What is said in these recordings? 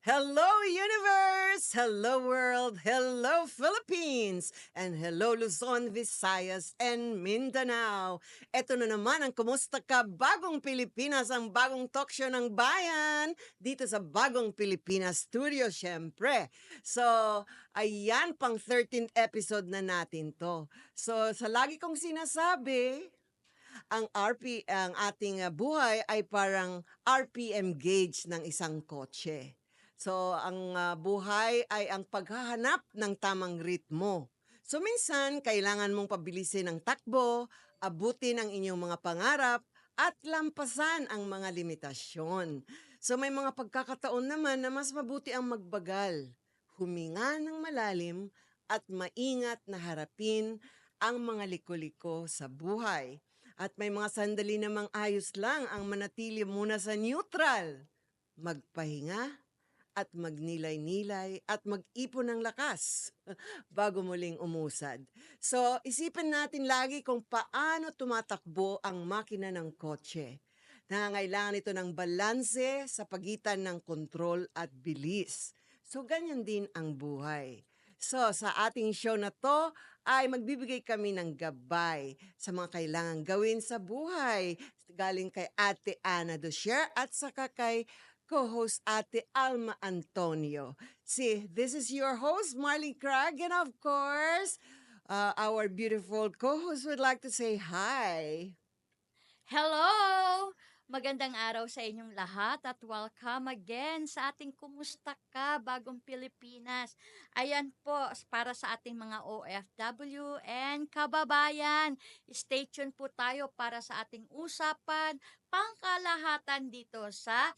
Hello, universe! Hello, world! Hello, Philippines! And hello, Luzon, Visayas, and Mindanao! Ito na naman ang Kumusta Ka Bagong Pilipinas, ang bagong talk show ng bayan dito sa Bagong Pilipinas Studio, syempre. So, ayan, pang 13th episode na natin to. So, sa lagi kong sinasabi, ang ating buhay ay parang RPM gauge ng isang kotse. So, ang buhay ay ang paghahanap ng tamang ritmo. So, minsan, kailangan mong pabilisin ang takbo, abutin ang inyong mga pangarap, at lampasan ang mga limitasyon. So, may mga pagkakataon naman na mas mabuti ang magbagal, huminga ng malalim, at maingat na harapin ang mga liko-liko sa buhay. At may mga sandali namang ayos lang ang manatili muna sa neutral. Magpahinga at magnilay-nilay at mag-ipon ng lakas bago muling umusad. So, isipin natin lagi kung paano tumatakbo ang makina ng kotse. Nangangailangan ito ng balanse sa pagitan ng kontrol at bilis. So, ganyan din ang buhay. So, sa ating show na to ay magbibigay kami ng gabay sa mga kailangan gawin sa buhay. Galing kay Ate Ana Dosher at saka kay co-host Ate Alma Antonio. See, this is your host, Marley Craig, and of course, our beautiful co-host would like to say hi. Hello! Magandang araw sa inyong lahat at welcome again sa ating Kumusta Ka Bagong Pilipinas. Ayan po, para sa ating mga OFW and kababayan. Stay tuned po tayo para sa ating usapan, pangkalahatan dito sa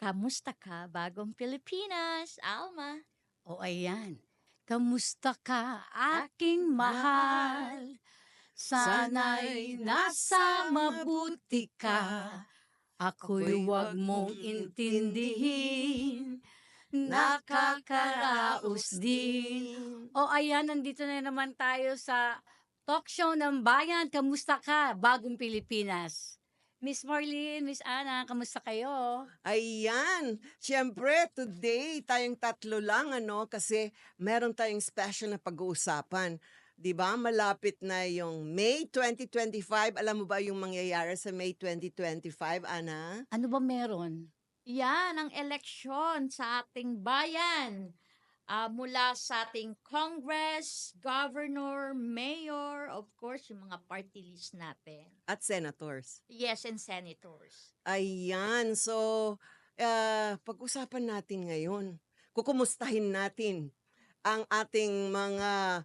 Kamusta Ka Bagong Pilipinas. Alma. O ayan, kamusta ka aking mahal? Sana'y nasa mabuti ka. Ako'y wag mong intindihin. Nakakaraos din. O ayan, nandito na naman tayo sa talk show ng bayan. Kamusta ka, Bagong Pilipinas? Miss Marlene, Miss Ana, kamusta kayo? Ayan, siyempre today tayong tatlo lang kasi meron tayong special na pag-uusapan. 'Di ba? Malapit na yung May 2025. Alam mo ba yung mangyayari sa May 2025, Ana? Ano ba meron? Yan ang eleksyon sa ating bayan. Mula sa ating Congress, Governor, Mayor, of course, yung mga party list natin. At senators. Yes, and senators. Ayan, so pag-usapan natin ngayon. Kukumustahin natin ang ating mga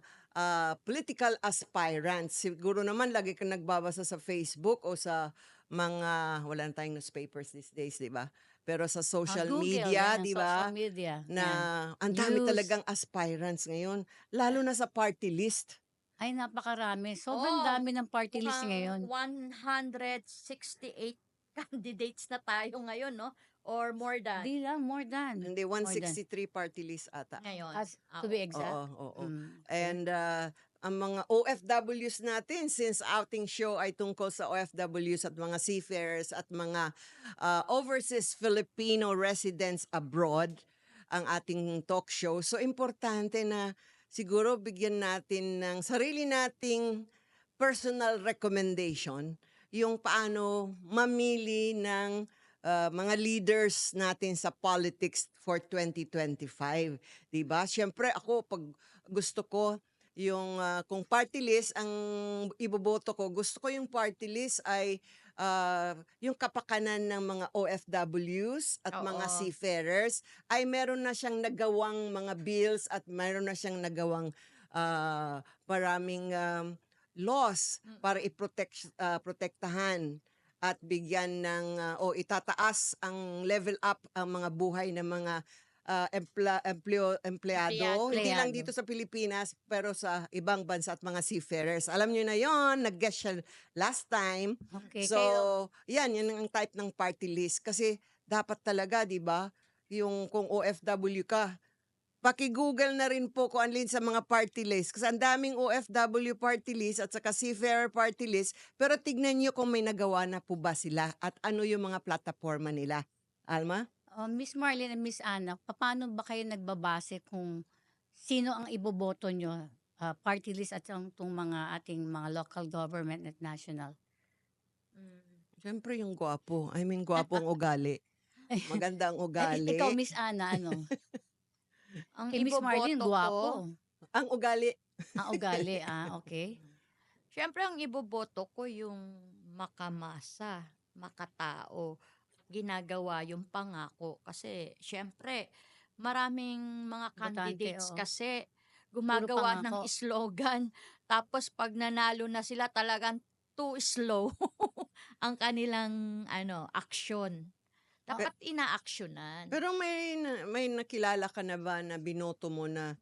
political aspirants. Siguro naman lagi kang nagbabasa sa Facebook o sa mga, wala na tayong newspapers these days, di ba? Pero sa social Google, media, yan, di social ba? media. Na Yan. ang dami News. talagang aspirants ngayon, lalo na sa party list. Ay, napakarami. Sobrang Oo, dami ng party list Mukhang ngayon. 168 candidates na tayo ngayon, no? Or more than. Di lang, more than. Hindi, More than. 163 party list ata. Ngayon. As to be exact. Oo. Mm. And ang mga OFWs natin, since outing show ay tungkol sa OFWs at mga seafarers at mga overseas Filipino residents abroad, ang ating talk show. So, importante na siguro bigyan natin ng sarili nating personal recommendation yung paano mamili ng mga leaders natin sa politics for 2025. Diba? Siyempre ako, pag gusto ko yung kung party list ang iboboto ko, gusto ko yung party list ay yung kapakanan ng mga OFWs at mga Oo. seafarers ay meron na siyang nagawang mga bills at meron na siyang nagawang maraming laws para protektahan at bigyan ng o itataas ang level up ang mga buhay ng mga empleyado, hindi lang dito sa Pilipinas pero sa ibang bansa at mga seafarers. Alam niyo na yon, nag-guest siya last time. Okay. So, yan ang type ng party list kasi dapat talaga, 'di ba? Yung kung OFW ka, paki-Google na rin po kung alin sa mga party list. Kasi ang daming OFW party list at saka seafarer party list. Pero tignan nyo kung may nagawa na po ba sila at ano yung mga plataforma nila. Alma? Miss Marlene and Miss Anna, papaano ba kayo nagbabase kung sino ang iboboto nyo? Party list at itong mga ating mga local government at national. Mm. Siyempre yung gwapo. I mean, gwapo ang ugali. Maganda ang Ikaw, ugali. Miss Anna, ano? Ang Kay Miss Marlene, iboboto ko, gwapo. Ang ugali. Ugali, okay. syempre ang iboboto ko yung makamasa, makatao, ginagawa yung pangako. Kasi syempre, maraming mga Botante, candidates oo. kasi Puro gumagawa ng pangako. slogan. Tapos pag nanalo na sila talagang too slow ang kanilang aksyon. Pe- Dapat inaaksyonan. Pero may nakilala ka na ba na binoto mo na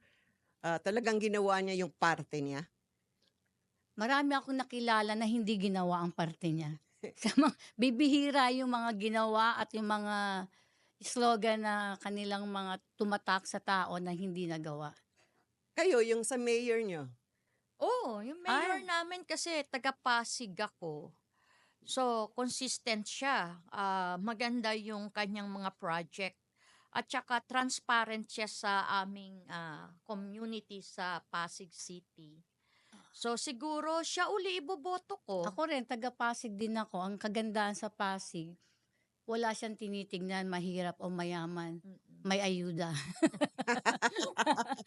talagang ginawa niya yung parte niya? Marami akong nakilala na hindi ginawa ang parte niya. Bibihira yung mga ginawa at yung mga slogan na kanilang mga tumatak sa tao na hindi nagawa. Kayo, yung sa mayor niyo. Oo, yung mayor Ay. namin kasi taga-Pasig ako. So, consistent siya. Maganda yung kanyang mga project. At saka transparent siya sa aming community sa Pasig City. So, siguro siya uli iboboto ko. Ako rin, taga-Pasig din ako. Ang kagandahan sa Pasig, wala siyang tinitingnan mahirap o mayaman. May ayuda.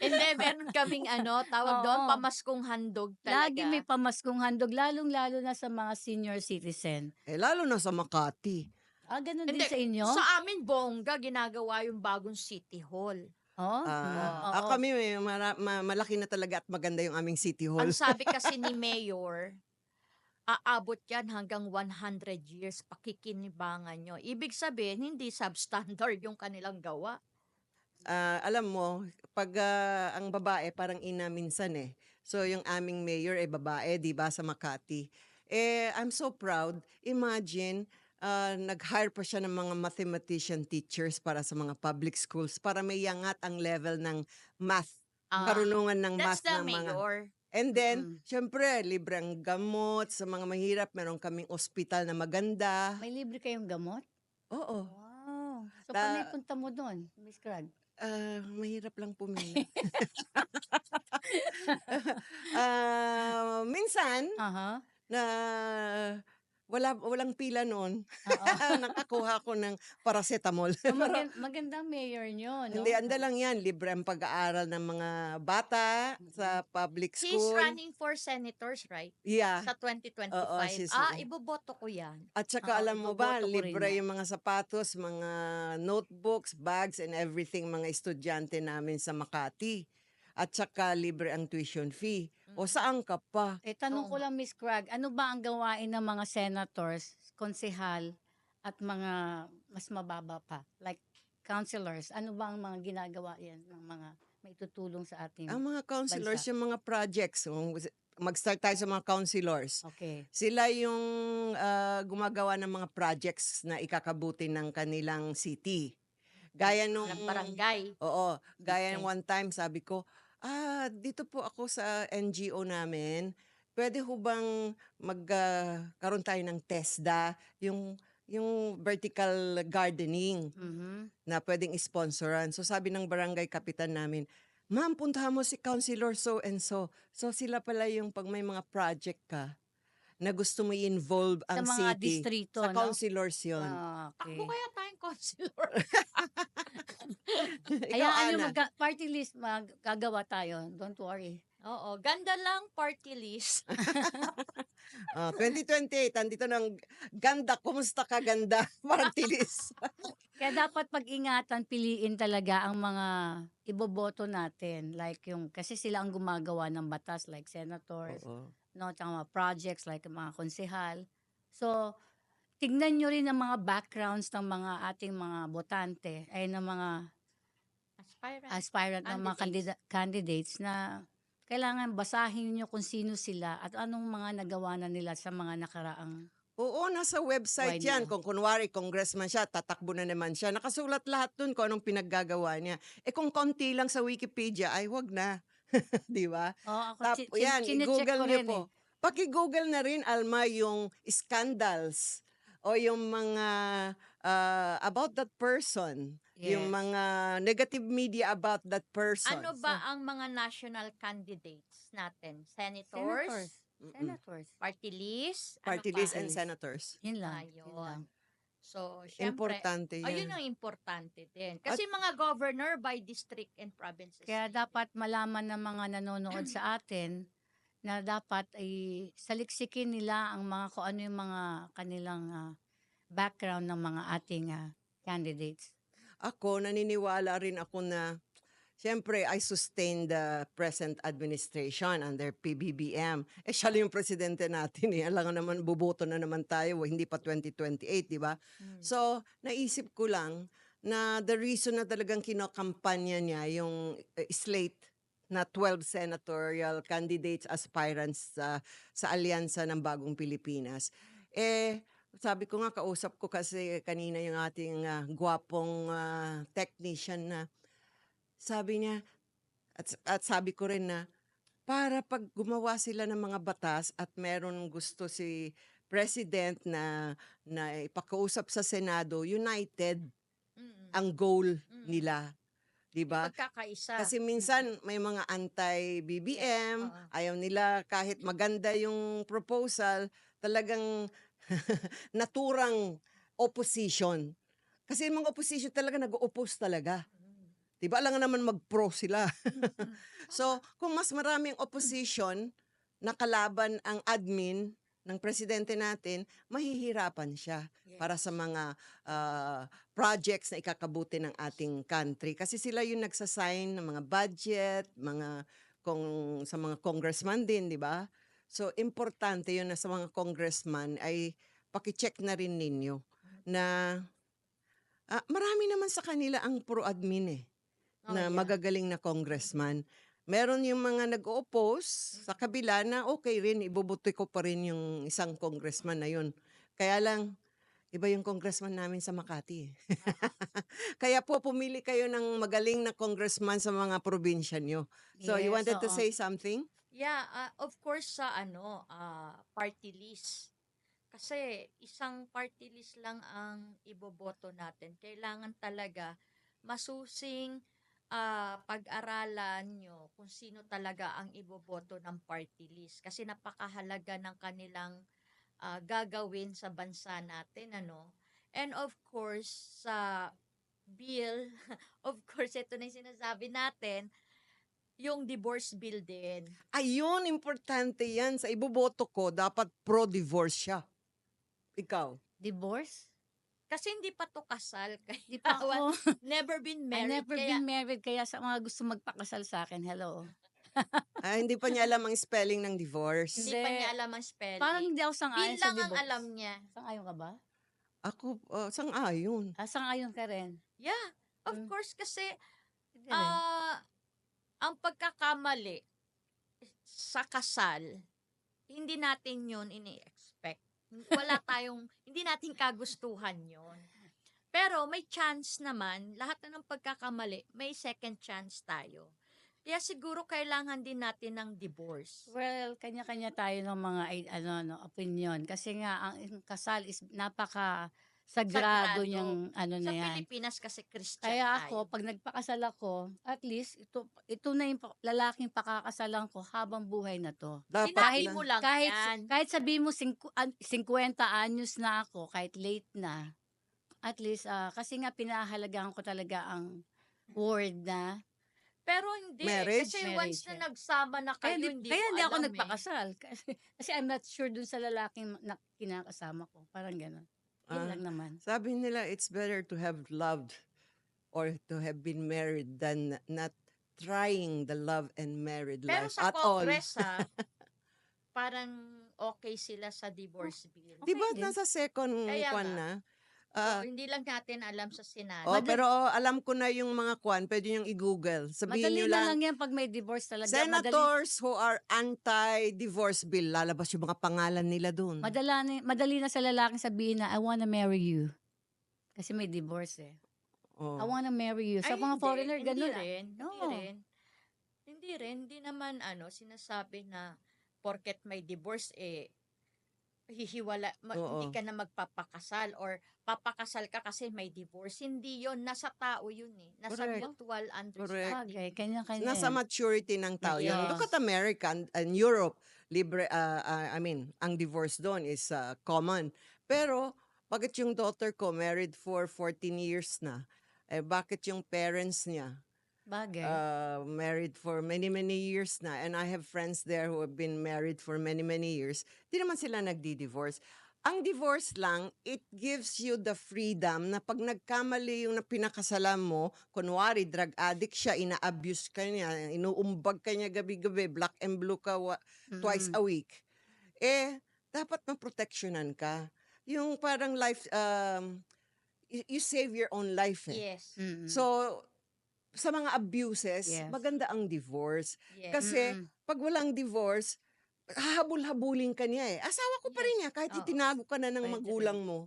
Hindi, meron kaming tawag doon, Oo. pamaskong handog talaga. Lagi may pamaskong handog, lalong-lalo na sa mga senior citizen. Lalo na sa Makati. Ganun din Hindi, sa inyo? sa amin, bongga, ginagawa yung bagong City Hall. Oo. Kami malaki na talaga at maganda yung aming City Hall. Ang sabi kasi ni Mayor, aabot yan hanggang 100 years pakikinibangan nyo. Ibig sabihin, hindi substandard yung kanilang gawa. Alam mo, pag ang babae parang ina minsan eh. So yung aming mayor ay babae, 'di ba, sa Makati. I'm so proud. Imagine nag-hire pa siya ng mga mathematician teachers para sa mga public schools para may yangat ang level ng math, karunungan ng That's math the ng mga. mayor. And then, syempre, libre ang gamot sa mga mahirap. Meron kaming ospital na maganda. May libre kayong gamot? Oo. Wow. So, Ta- paano ipunta mo doon, Miss Crag? Mahirap lang pumili. Minsan, Aha. na walang pila noon. Oo. Nakakuha ko ng paracetamol. So, magandang mayor nyo, no? Hindi, anda lang yan. Libre ang pag-aaral ng mga bata sa public He's school. running for senators, right? Yeah. Sa 2025. Oo, she's- Iboboto ko yan. At saka Oo, alam mo ba, iboboto ko rin libre yan. yung mga sapatos, mga notebooks, bags, and everything mga estudyante namin sa Makati. At saka libre ang tuition fee. O saan ka pa? Tanong Oo ko lang, Miss Crag, ano ba ang gawain ng mga senators, konsehal, at mga mas mababa pa? Like, councilors, ano ba ang mga ginagawa yan ng mga may tutulong sa ating Ang mga counselors, bansa? yung mga projects. Mag-start tayo sa mga counselors. Okay. Sila yung gumagawa ng mga projects na ikakabuti ng kanilang city. Gaya nung... ng barangay. Oo. Gaya Okay. ng one time, sabi ko, dito po ako sa NGO namin. Pwede ho bang magkaroon tayo ng TESDA, yung vertical gardening Mhm. na pwedeng sponsoran. So sabi ng barangay kapitan namin, ma'am, puntahan mo si Councilor so and so. So sila pala yung pag may mga project ka na gusto mo i-involve Sa ang mga city. distrito, Sa no? councilors yun. Okay. Takbo kaya tayong counselor. Ikaw, Hayaan nyo, Ana. party list, gagawa tayo. Don't worry. Oo, ganda lang party list. 2028, andito ng ganda. Kumusta ka, ganda? Party list. Kaya dapat pag-ingatan, piliin talaga ang mga iboboto natin. Like kasi sila ang gumagawa ng batas, like senators, Oo. no, tsaka mga projects, like mga konsehal. So, tignan nyo rin ang mga backgrounds ng mga ating mga botante, ay ng mga aspirant ng mga candidates na kailangan basahin nyo kung sino sila at anong mga nagawa na nila sa mga nakaraang. Oo, nasa website Why yan. nila? Kung kunwari, congressman siya, tatakbo na naman siya. Nakasulat lahat dun kung anong pinaggagawa niya. Kung konti lang sa Wikipedia, ay wag na. Di ba? Ako, Yan, chinecheck i-google ko niyo rin po. Paki-google na rin, Alma, yung scandals o yung mga about that person, yung Yes. mga negative media about that person. Ano ba ang mga national candidates natin? Senators. Senators? Mm-mm. Senators. Party list? Party Ano list pa? and List. senators. Yun lang. Ayun. Yun lang. So, syempre, Importante ayun yan. ang importante din. Kasi mga governor by district and provinces. Kaya dapat malaman ng mga nanonood sa atin na dapat ay saliksikin nila ang mga kung ano yung mga kanilang background ng mga ating candidates. Ako, naniniwala rin ako na, siyempre, I sustain the present administration under PBBM. Siya lang yung presidente natin eh. Alam naman, buboto na naman tayo, hindi pa 2028, di ba? So, naisip ko lang na the reason na talagang kinakampanya niya yung slate na 12 senatorial candidates, aspirants sa alyansa ng Bagong Pilipinas. Sabi ko nga, kausap ko kasi kanina yung ating gwapong technician na sabi niya, at sabi ko rin na, para pag gumawa sila ng mga batas at meron gusto si President na ipakausap sa Senado, united ang goal nila. Diba? Pagkakaisa. Kasi minsan may mga anti-BBM, Oo. ayaw nila kahit maganda yung proposal, talagang naturang opposition. Kasi yung mga opposition talaga nag-oppose talaga. Diba? Alam nga naman mag-pro sila. So, kung mas maraming opposition na kalaban ang admin ng presidente natin, mahihirapan siya para sa mga projects na ikakabuti ng ating country. Kasi sila yung nagsasign ng mga budget, sa mga congressman din, di ba? So, importante yun na sa mga congressman ay pakicheck na rin ninyo na marami naman sa kanila ang pro-admin na magagaling na congressman. Meron yung mga nag-oppose sa kabila na okay rin, ibubuti ko pa rin yung isang congressman na yun. Kaya lang, iba yung congressman namin sa Makati. Kaya po, pumili kayo ng magaling na congressman sa mga probinsya nyo. So, you Yes, wanted to oo. say something? Yeah, of course sa party list. Kasi isang party list lang ang iboboto natin. Kailangan talaga masusing pag-aralan nyo kung sino talaga ang iboboto ng party list. Kasi napakahalaga ng kanilang gagawin sa bansa natin, ano. And of course, sa bill, of course, ito na yung sinasabi natin, yung divorce bill din. Ayun, importante yan. Sa iboboto ko, dapat pro-divorce siya. Ikaw? Divorce? Kasi hindi pa to kasal. Kaya Di pa ako. never been I married. never been married, kaya sa mga gusto magpakasal sa akin, hello. Hindi pa niya alam ang spelling ng divorce. Hindi pa Hindi. niya alam ang spelling. Parang hindi ako sang-ayon Bill sa lang ang divorce. alam niya. Sang-ayon ka ba? Ako, sang-ayon. Sang-ayon ka rin. Yeah, of Mm. course kasi Hindi rin. ang pagkakamali sa kasal, hindi natin yun ini-expect. Hindi natin kagustuhan yon. Pero may chance naman, lahat na ng pagkakamali, may second chance tayo. Kaya siguro kailangan din natin ng divorce. Well, kanya-kanya tayo ng mga opinion. Kasi nga, ang kasal is napaka-sagrado niyang Sa na yan. Pilipinas kasi Christian Kaya tayo. ako, pag nagpakasal ako, at least, ito na yung lalaking pakakasalan ko habang buhay na to. Dapat Sinabi na. mo lang yan. Kahit sabihin mo 50 anyos na ako, kahit late na, at least, kasi nga pinahalagahan ko talaga ang word na. Pero hindi. Marriage? Kasi Marriage, once na yeah. nagsama na kayo, hindi Kaya ko hindi ako alam nagpakasal. Kasi I'm not sure dun sa lalaking na kinakasama ko. Parang gano'n. Yun lang naman. Sabi nila, it's better to have loved or to have been married than not trying the love and married Pero life sa at all. Congress, parang okay sila sa divorce bill. Di ba Okay din. nasa second Kaya kwan nga. na? So, hindi lang natin alam sa Senado. Pero alam ko na yung mga kwan, pwede nyo i-google. Sabihin Madali nyo na lang, lang yan pag may divorce talaga. senators who are anti-divorce bill, lalabas yung mga pangalan nila dun. Madali na sa lalaking sabihin na, I wanna marry you. Kasi may divorce eh. I Oh. wanna marry you. Sa Ay, mga hindi. foreigner, Hindi gano'n rin. Hindi Oo. rin. Hindi naman sinasabi na porket may divorce hindi Oo. ka na magpapakasal or papakasal ka kasi may divorce. Hindi yon, nasa tao yun eh. Nasa Correct. mutual Correct. understanding. Bagay, kanya-kanya Nasa yan. maturity ng tao yun. Look at Yes. America and Europe. Libre, I mean, ang divorce doon is common. Pero, bakit yung daughter ko married for 14 years na? Eh, bakit yung parents niya Bagay. married for many, many years na? And I have friends there who have been married for many, many years. Di naman sila nagdi-divorce. Ang divorce lang, it gives you the freedom na pag nagkamali yung na pinakasalan mo, kunwari drug addict siya, ina-abuse ka niya, inuumbag ka niya gabi-gabi, black and blue ka twice Mm. a week, eh, dapat maproteksyonan ka. Yung parang life, you save your own life eh. Yes. Mm. So, sa mga abuses, Yes. maganda ang divorce. Yes. Kasi, Mm. pag walang divorce, hahabol-habulin ka niya eh. Asawa ko pa rin Yes. niya, kahit Oo. itinago ka na ng Pwede magulang rin. mo.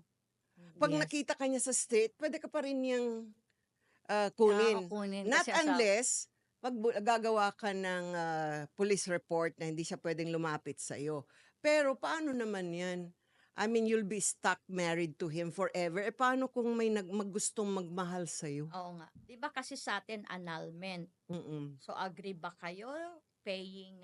Pag Yes. nakita ka niya sa street, pwede ka pa rin niyang kunin. Kunin Not kasi unless, gagawa ka ng police report na hindi siya pwedeng lumapit sa'yo. Pero paano naman yan? I mean, you'll be stuck married to him forever. Eh, paano kung may gustong magmahal sa'yo? Oo nga. Di ba kasi sa atin annulment? Mm-mm. So agree ba kayo paying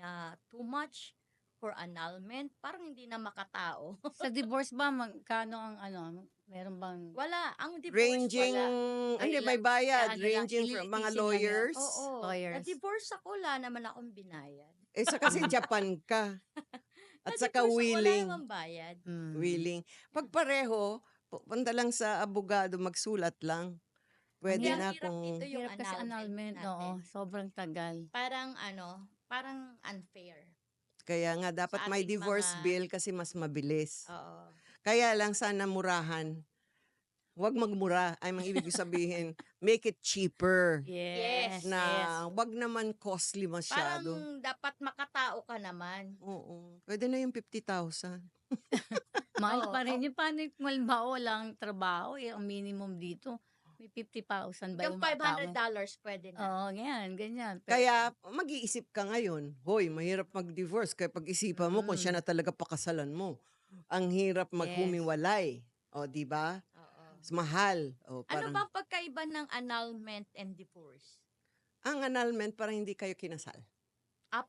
too much for annulment? Parang hindi na makatao. sa divorce ba magkano ang meron bang Wala. Ang divorce, Ranging, wala. hindi, may Kailan- bayad. ano lang, Ranging from mga ililitisin lang yan. lawyers. Oo. Lawyers. Na-divorce ako, wala naman akong binayad. Eh, sa kasi Japan ka. At saka Na-divorce ako, wala willing. namang bayad. Mm. Willing. Pag pareho, punta lang sa abogado, magsulat lang. Pwede Kaya na hirap kung... dito yung Hirap kasi annulment, natin. oo. Sobrang tagal. Parang unfair. Kaya nga, dapat Sa may ating divorce mga- bill kasi mas mabilis. Oo. Kaya lang sana murahan. Huwag magmura. Ay, ang ibig sabihin, make it cheaper. Yes. Yes. Na Yes. wag naman costly Parang masyado. dapat makatao ka naman. Oo. Pwede na yung 50,000. Mahal Oo, pa rin yun. Paano yung halimbawa walang trabaho, ang minimum dito, may 50,000 ba Yung yung mga tao? $500 pwede na. Oo, ganyan. Kaya mag-iisip ka ngayon, hoy, mahirap mag-divorce. Kaya pag-isipan mo kung siya na talaga pakasalan mo. Ang hirap maghumiwalay. O, di ba? Oo. Mahal. O, Ano parang, ba ang pagkaiba ng annulment and divorce? ang annulment parang hindi kayo kinasal.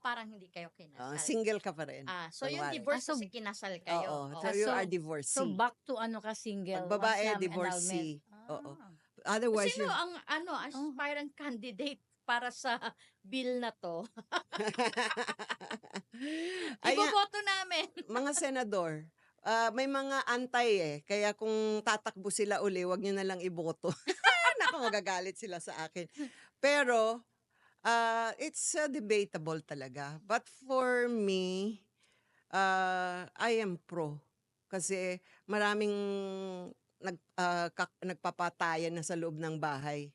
Parang hindi kayo kinasal. Single ka pa rin. So yung kunwari. divorce so- kasi kinasal kayo. Oo. Oo. So you so- are divorcee. So back to ka single. Pag babae, once na may divorcee. annulment. Oo. Otherwise, Sino you... ang aspirant candidate para sa bill na to? Ay, nga, Iboboto namin. mga senador, may mga antay eh. Kaya kung tatakbo sila uli, wag nyo na lang iboto. Naku, magagalit sila sa akin. Pero, it's debatable talaga. But for me, I am pro. Kasi maraming nagpapatayan na sa loob ng bahay.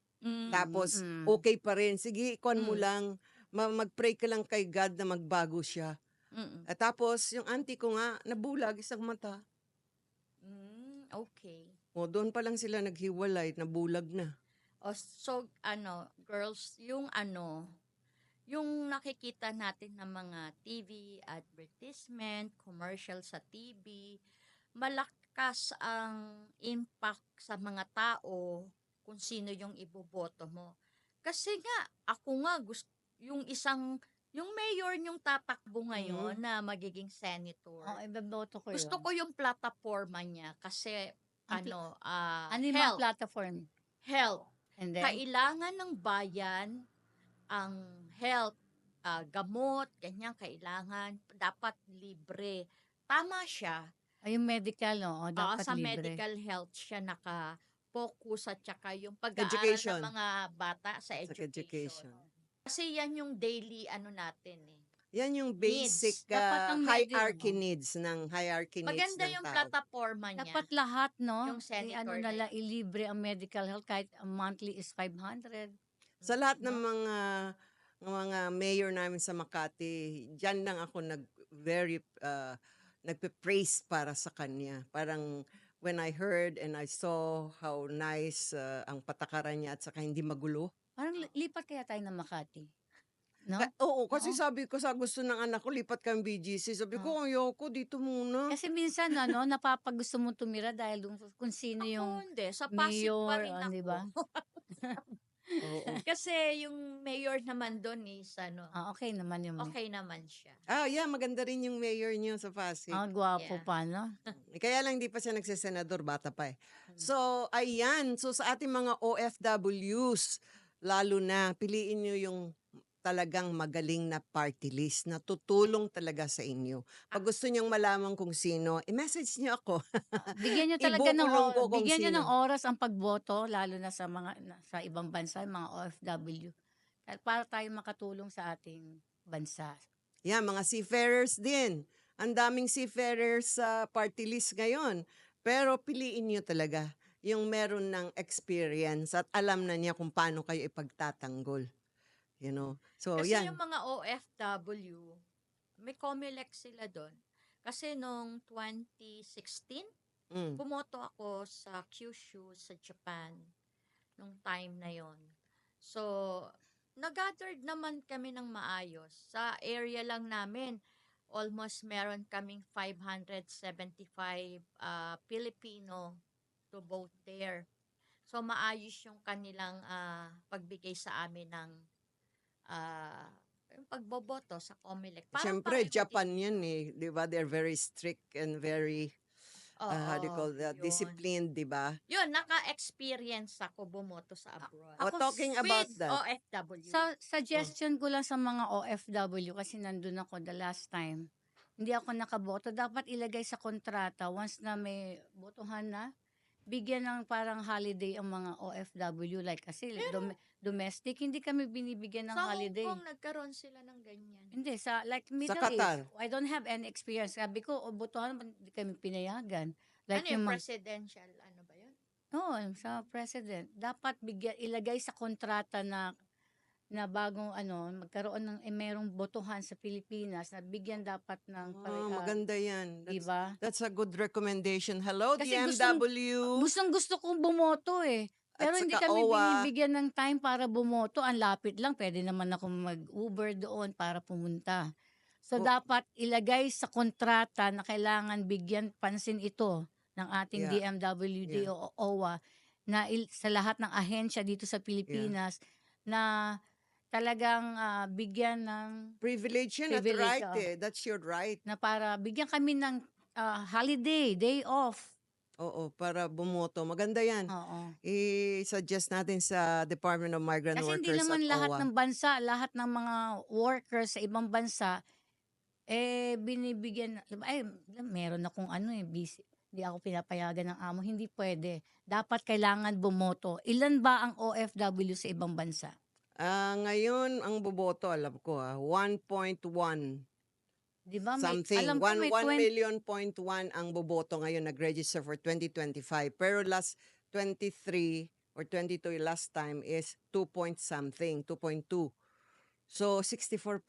Tapos, okay pa rin. Sige, ikuan mo lang. Mag-pray ka lang kay God na magbago siya. At tapos, yung auntie ko nga, nabulag isang mata. Okay. O, doon pa lang sila naghiwalay, nabulag na. So, girls, yung nakikita natin ng mga TV advertisement, commercial sa TV, malakas ang impact sa mga tao kung sino yung iboboto mo. Kasi nga, ako nga, yung mayor yung tatakbo ngayon na magiging senator. Ibaboto ko yun. Gusto ko yung plataforma niya kasi, Ano yung mga platform? health. And then, Kailangan ng bayan ang health, gamot, ganyan, kailangan, dapat libre. Tama siya. yung medical, dapat Sa libre. medical health siya naka-focus at saka yung pag-aaral Education. ng mga bata sa education. education. Kasi yan yung daily natin eh. Yan yung basic Dapat ang hierarchy medyo, needs ng hierarchy needs Maganda ng yung tao. plataforma niya. Dapat lahat, no? Yung senator Nala, ilibre ang medical health kahit monthly is 500. Sa lahat ng mga mayor namin sa Makati, diyan lang ako nagpe-praise para sa kanya. Parang when I heard and I saw how nice ang patakaran niya at saka hindi magulo. Parang lipat kaya tayo ng Makati. no? Oo, kasi Oo. sabi ko sa gusto ng anak ko, lipat kang BGC. Sabi Oo. ko, ayoko, dito muna. Kasi minsan ano, napapagusto mong tumira dahil dun kung sino Ako yung hindi, sa Pasig pa mayor, rin 'di ako. ba? Oo. Kasi yung mayor naman dun is Okey naman yung okay naman siya. Yeah, maganda rin yung mayor niyo sa Pasig. gwapo Yeah. pa 'no? Kaya lang hindi pa siya nagsesenador, bata pa eh. Hmm. So, ayan. So, sa ating mga OFWs, lalo na, piliin nyo yung talagang magaling na party list na tutulong talaga sa inyo. Ah, Pag gusto nyong malaman kung sino, i-message nyo ako. Bigyan niyo talaga ng Ibukulong ko kung bigyan niyo ng sino. oras ang pagboto lalo na sa ibang bansa, yung mga OFW. Para tayo makatulong sa ating bansa. Yan, mga seafarers din. Ang daming seafarers sa party list ngayon. Pero piliin nyo talaga yung meron ng experience at alam na niya kung paano kayo ipagtatanggol. You know? So, kasi yung yan. mga OFW, may COMELEC sila dun. Kasi nung 2016, Mm. bumoto ako sa Kyushu sa Japan nung time na yon. So, nag-gathered naman kami ng maayos. Sa area lang namin, almost meron kaming 575 Filipino to vote there. So, maayos yung kanilang pagbigay sa amin ng yung pagboboto sa COMELEC. Parang Siyempre, pareho Japan din. yan eh. Di ba? They're very strict and very, how do you Oo, call that? yun. Disciplined, di ba? Yun, naka-experience ako bumoto sa abroad. O, talking about With that. OFW. Sa suggestion ko lang sa mga OFW kasi nandun ako the last time. Hindi ako nakaboto. Dapat ilagay sa kontrata once na may botohan na, bigyan ng parang holiday ang mga OFW like kasi Pero domestic hindi kami binibigyan ng sa Hong holiday. Kong, nagkaroon sila ng ganyan. Hindi sa like Sa Middle Qatar. East, I don't have any experience. Sabi ko, botohan hindi kami pinayagan. Like Ano yung yung presidential, ano ba yun? sa president, dapat ilagay sa kontrata na bagong magkaroon ng merong botohan sa Pilipinas na bigyan dapat ng Maganda yan. di ba? That's a good recommendation. Hello, Kasi DMW. gustong-gusto kong bumoto eh. At Pero hindi saka kami OWA. binibigyan ng time para bumoto. Ang lapit lang, pwede naman ako mag-Uber doon para pumunta. So O- dapat ilagay sa kontrata na kailangan bigyan pansin ito ng ating Yeah. DMWD Yeah. o OWA na sa lahat ng ahensya dito sa Pilipinas na talagang bigyan ng Privilege yan at privilege right eh. That's your right. na para bigyan kami ng holiday, day off. Oo, para bumoto. Maganda yan. Oo. I-suggest natin sa Department of Migrant Kasi hindi Workers at naman lahat OWA. ng bansa, lahat ng mga workers sa ibang bansa, binibigyan, meron akong busy. Hindi ako pinapayagan ng amo. Hindi pwede. Dapat kailangan bumoto. Ilan ba ang OFW sa ibang bansa? Ngayon, ang boboto, alam ko 1.1 Di ba? something. Alam ko may 1 million point 1 ang boboto ngayon nag-register for 2025. Pero last 23 or 22 last time is 2 point something, 2.2. So, 64%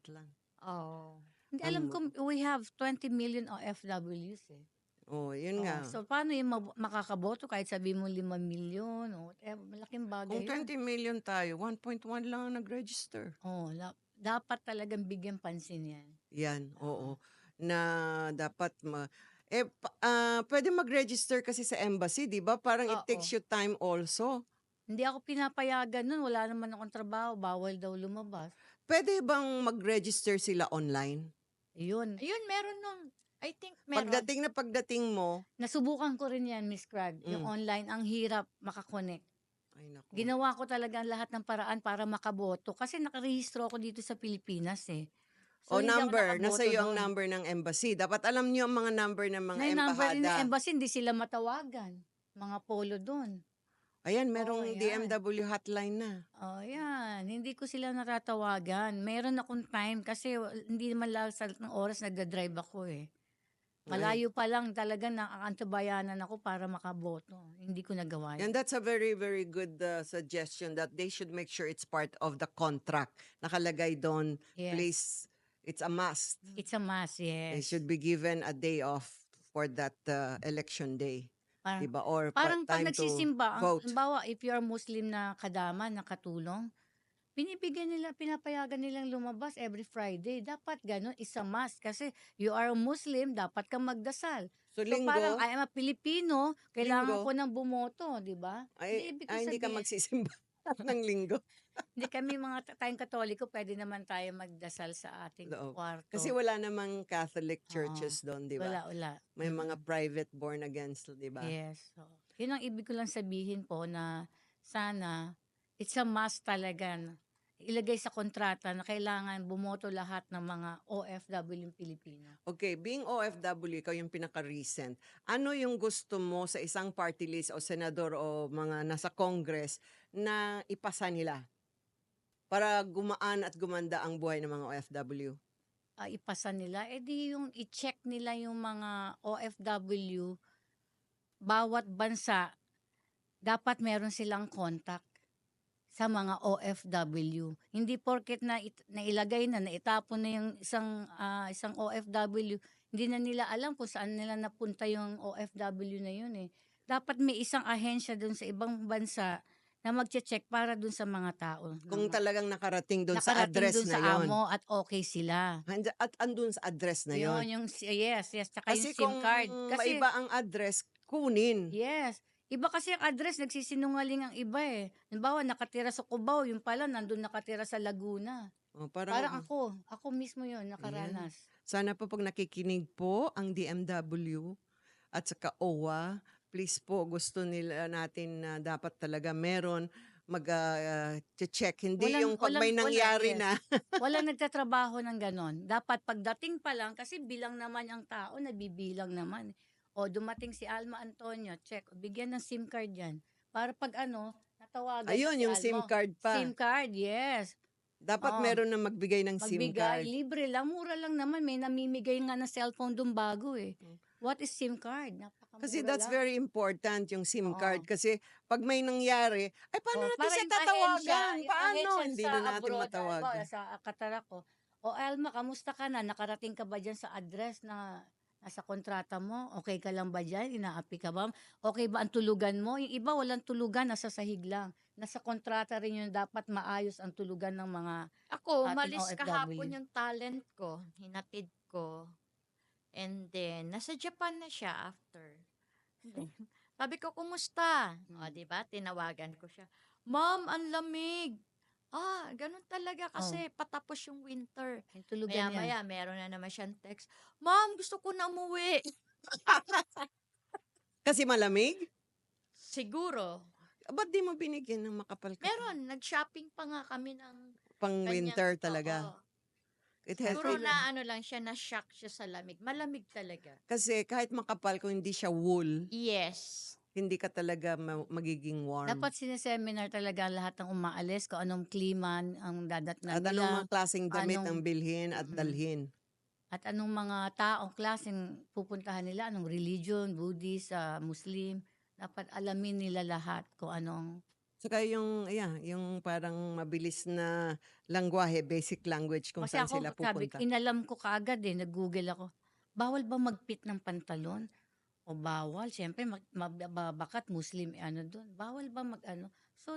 lang. Oh. Hindi, alam ko we have 20 million OFWs eh. Yun nga. So, paano yung makakaboto kahit sabi mo 5 million o malaking bagay Kung 20 million tayo, 1.1 lang ang nag-register. Dapat talagang bigyan pansin yan. Yan, oo. Na dapat pwede mag-register kasi sa embassy, di ba? Parang it takes you time also. Hindi ako pinapayagan nun. Wala naman akong trabaho. Bawal daw lumabas. Pwede bang mag-register sila online? Yun. Ayun, meron nung, I think meron. Pagdating mo, Nasubukan ko rin yan, Miss Crab. Yung online, ang hirap makakonect. ay naku. Ginawa ko talaga lahat ng paraan para makaboto. Kasi nakarehistro ako dito sa Pilipinas eh. O hindi ako number, nakaboto nasa iyo ang doon. number ng embassy. Dapat alam niyo ang mga number ng mga Na yung number din ng embahada. embassy, hindi sila matawagan. Mga polo doon. Ayan, merong yan. DMW hotline na. Yan. Hindi ko sila natatawagan. Meron akong time kasi hindi naman lahat ng oras nagda-drive ako eh. Malayo pa lang talaga nakaantabayanan ako para makaboto. Hindi ko nagawa And yun. that's a very, very good suggestion that they should make sure it's part of the contract. Nakalagay doon, Yes. please, it's a must. It's a must, They yes. should be given a day off for that election day. Parang, Diba? Or parang pag time to nagsisimba, vote. halimbawa, if you're Muslim na kadama, na katulong, pinapayagan nilang lumabas every Friday. Dapat gano'n, isa must. Kasi you are a Muslim, dapat kang magdasal. So, So parang linggo, I am a Filipino, kailangan ko linggo, ng bumoto, di ba? Hindi ibig ko hindi ka sabihin, magsisimba ng linggo. hindi kami tayong Katoliko, pwede naman tayo magdasal sa ating Loob. Kasi kwarto. wala namang Catholic Oo. churches doon, di ba? Wala. May mga Mm. private born agains, di ba? Yes. So, yun ang ibig ko lang sabihin po na sana it's a must talaga na ilagay sa kontrata na kailangan bumoto lahat ng mga OFW yung Pilipino. Okay, being OFW, ikaw yung pinaka-recent. Ano yung gusto mo sa isang party list o senador o mga nasa Congress na ipasa nila para gumaan at gumanda ang buhay ng mga OFW? Ipasa nila, di yung i-check nila yung mga OFW, bawat bansa, dapat meron silang contact sa mga OFW. Hindi porket nailagay na, naitapon na yung isang OFW, hindi na nila alam kung saan nila napunta yung OFW na yun eh. Dapat may isang ahensya dun sa ibang bansa na magche-check para dun sa mga tao. Kung talagang nakarating doon sa Nakarating address dun na sa yon. amo at okay sila. At andun sa address na Yun, yon. yes, tsaka yung Kasi SIM kung card. Kasi, maiba ang address, kunin. yes. Iba kasi ang address, nagsisinungaling ang iba eh. Halimbawa, nakatira sa Cubao, yung pala, nandun nakatira sa Laguna. Oh, Parang parang, ako mismo yun, ayan. nakaranas. Sana po pag nakikinig po ang DMW at saka OWA, please po, gusto nila natin na dapat talaga meron mag-check. Hindi yung pag may nangyari yes. na. Walang nagtatrabaho ng ganon. Dapat pagdating pa lang, kasi bilang naman ang tao, nabibilang naman. O dumating si Alma Antonio, check, bigyan ng SIM card yan. Para pag natawagan Ayun, si yung SIM Alma. card pa. SIM card, yes. Dapat Oo. meron na magbigay ng SIM Magbigay, card. libre lang, mura lang naman. May namimigay nga ng cellphone doon bago eh. What is SIM card? Napakamura Kasi that's lang. very important, yung SIM Oo. card. Kasi pag may nangyari, ay paano natin Para siya yung ahensya, tatawagan? yung Paano? ahensya Hindi sa na natin abroad, matawagan. halimbawa sa Qatar ako, o Alma, kamusta ka na? Nakarating ka ba dyan sa address na nasa kontrata mo? Okay ka lang ba dyan? Inaapi ka ba? Okay ba ang tulugan mo? Yung iba walang tulugan, nasa sahig lang. Nasa kontrata rin yun, dapat maayos ang tulugan ng mga Ako, ating umalis OFW. kahapon yung talent ko, hinatid ko. And then, nasa Japan na siya after. Sabi ko, kumusta? O, di ba? Tinawagan ko siya. Ma'am, ang lamig. Ganun talaga kasi patapos yung winter. Yung tulugan yan. Maya-maya, meron na naman siyang text. Ma'am, gusto ko na umuwi. Kasi malamig? Siguro. Ba't di mo binigyan ng makapal ka? Meron, nag-shopping pa nga kami ng Pang winter kanyang- talaga. Oo. It has Siguro to- na ano lang siya, na-shock siya sa lamig. Malamig talaga. Kasi kahit makapal, kung hindi siya wool, Yes. hindi ka talaga magiging warm. Dapat sineseminar talaga lahat ng umaalis kung anong klima ang dadatnan At anong nila. mga klaseng damit anong- ang bilhin at dalhin. At anong mga taong klaseng pupuntahan nila, anong religion, Buddhist, Muslim. Dapat alamin nila lahat kung anong. Saka yung parang mabilis na langwahe, basic language kung Kasi saan ako, sila sabi, pupunta. inalam ko kaagad nag-google ako. Bawal ba magpit ng pantalon? O bawal, siyempre bakat Muslim doon. Bawal ba So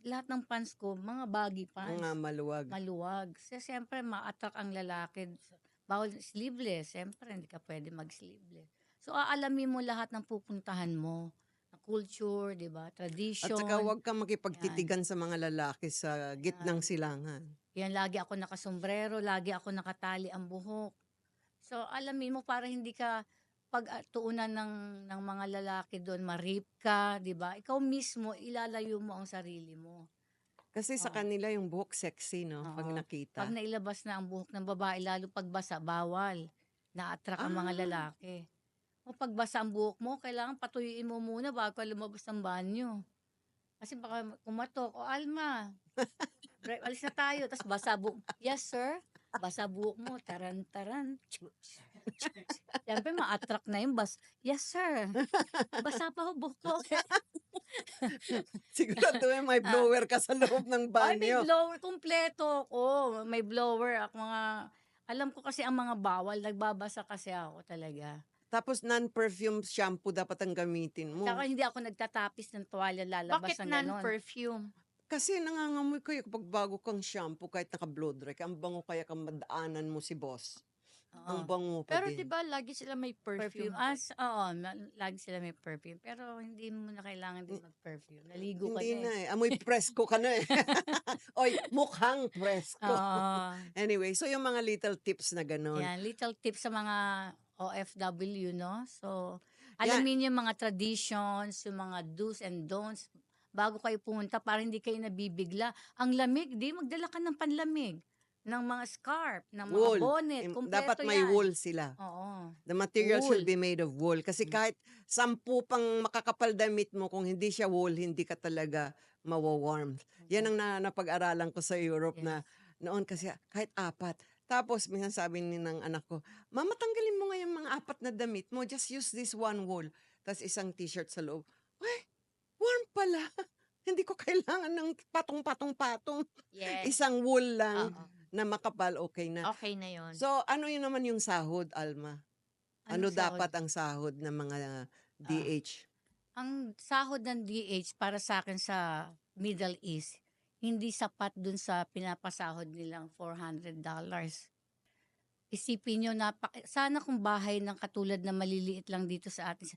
lahat ng pants ko, mga baggy pants. Mga maluwag. Maluwag. Kasi siyempre ma-attract ang lalaki. Bawal sleeveless, siyempre hindi ka pwede mag-sleeveless. So aalamin mo lahat ng pupuntahan mo. Na culture, 'di ba? At Tradition. saka huwag kang makipagtitigan sa mga lalaki sa gitnang silangan. Yan, lagi ako nakasombrero, lagi ako nakatali ang buhok. So, alamin mo para hindi ka pag-tuunan ng mga lalaki doon, ma-rape ka, di ba? Ikaw mismo, ilalayo mo ang sarili mo. Kasi sa kanila yung buhok sexy, no? Pag Oo. nakita. Pag nailabas na ang buhok ng babae, lalo pag basa, bawal. Na-attract ang mga lalaki. O pag basa ang buhok mo, kailangan patuyuin mo muna bago ka lumabas ng banyo. Kasi baka kumatok, Alma, alis na tayo. Tapos basa buhok. Yes, sir. Basa buhok mo. Taran-taran. Siyempre, ma-attract na yung yes, sir. Basa pa ho buhok ko. Siguraduhin may blower ka sa loob ng Ay, may banyo. blower. Kompleto ako. May blower. Alam ko kasi ang mga bawal. Nagbabasa kasi ako talaga. Tapos non-perfume shampoo dapat ang gamitin mo. Saka hindi ako nagtatapis ng tuwalya lalabas Bakit ng ganon. non-perfume? Kasi nangangamoy kayo kapag bago kang shampoo kahit naka-blow dry ka, ang bango kaya kang madaanan mo si boss. Ang Oo. bango pa Pero 'di din. ba lagi sila may Perfume. perfume Ah, din? oo, lagi sila may perfume. Pero hindi mo na kailangan din Hmm, mag-perfume. Naligo ka hindi na na, eh. eh, amoy presko ka na, eh. Oy, mukhang presko. Oo. Anyway, so yung mga little tips na gano'n. Yan, little tips sa mga OFW, no? So, Yan, alamin yung mga traditions, yung mga do's and don'ts bago kayo pumunta para hindi kayo nabibigla. Ang lamig, di magdala ka ng panlamig, ng mga scarf, ng mga wool. bonnet, Dapat kompleto may yan. wool sila. Oo, The material should wool. be made of wool. Kasi Mm. kahit 10 pang makakapal damit mo, kung hindi siya wool, hindi ka talaga mawa-warm. Yan ang napag-aralan ko sa Europe Yes. na noon kasi kahit 4. Tapos minsan sabi ng anak ko, "Mama, tanggalin mo nga yung mga 4 na damit mo. Just use this one wool." Tas isang t-shirt sa loob. Ay, warm pala. Hindi ko kailangan ng patong-patong-patong. Yes. Isang wool lang Oo. na makapal, okay na. Okay na 'yon. So, ano yun naman yung sahod, Alma? Ano Anong sahod? dapat ang sahod ng mga Ah, DH? ang sahod ng DH para sa akin sa Middle East, hindi sapat dun sa pinapasahod nilang $400. Isipin niyo sana kung bahay ng katulad na maliliit lang dito sa atin,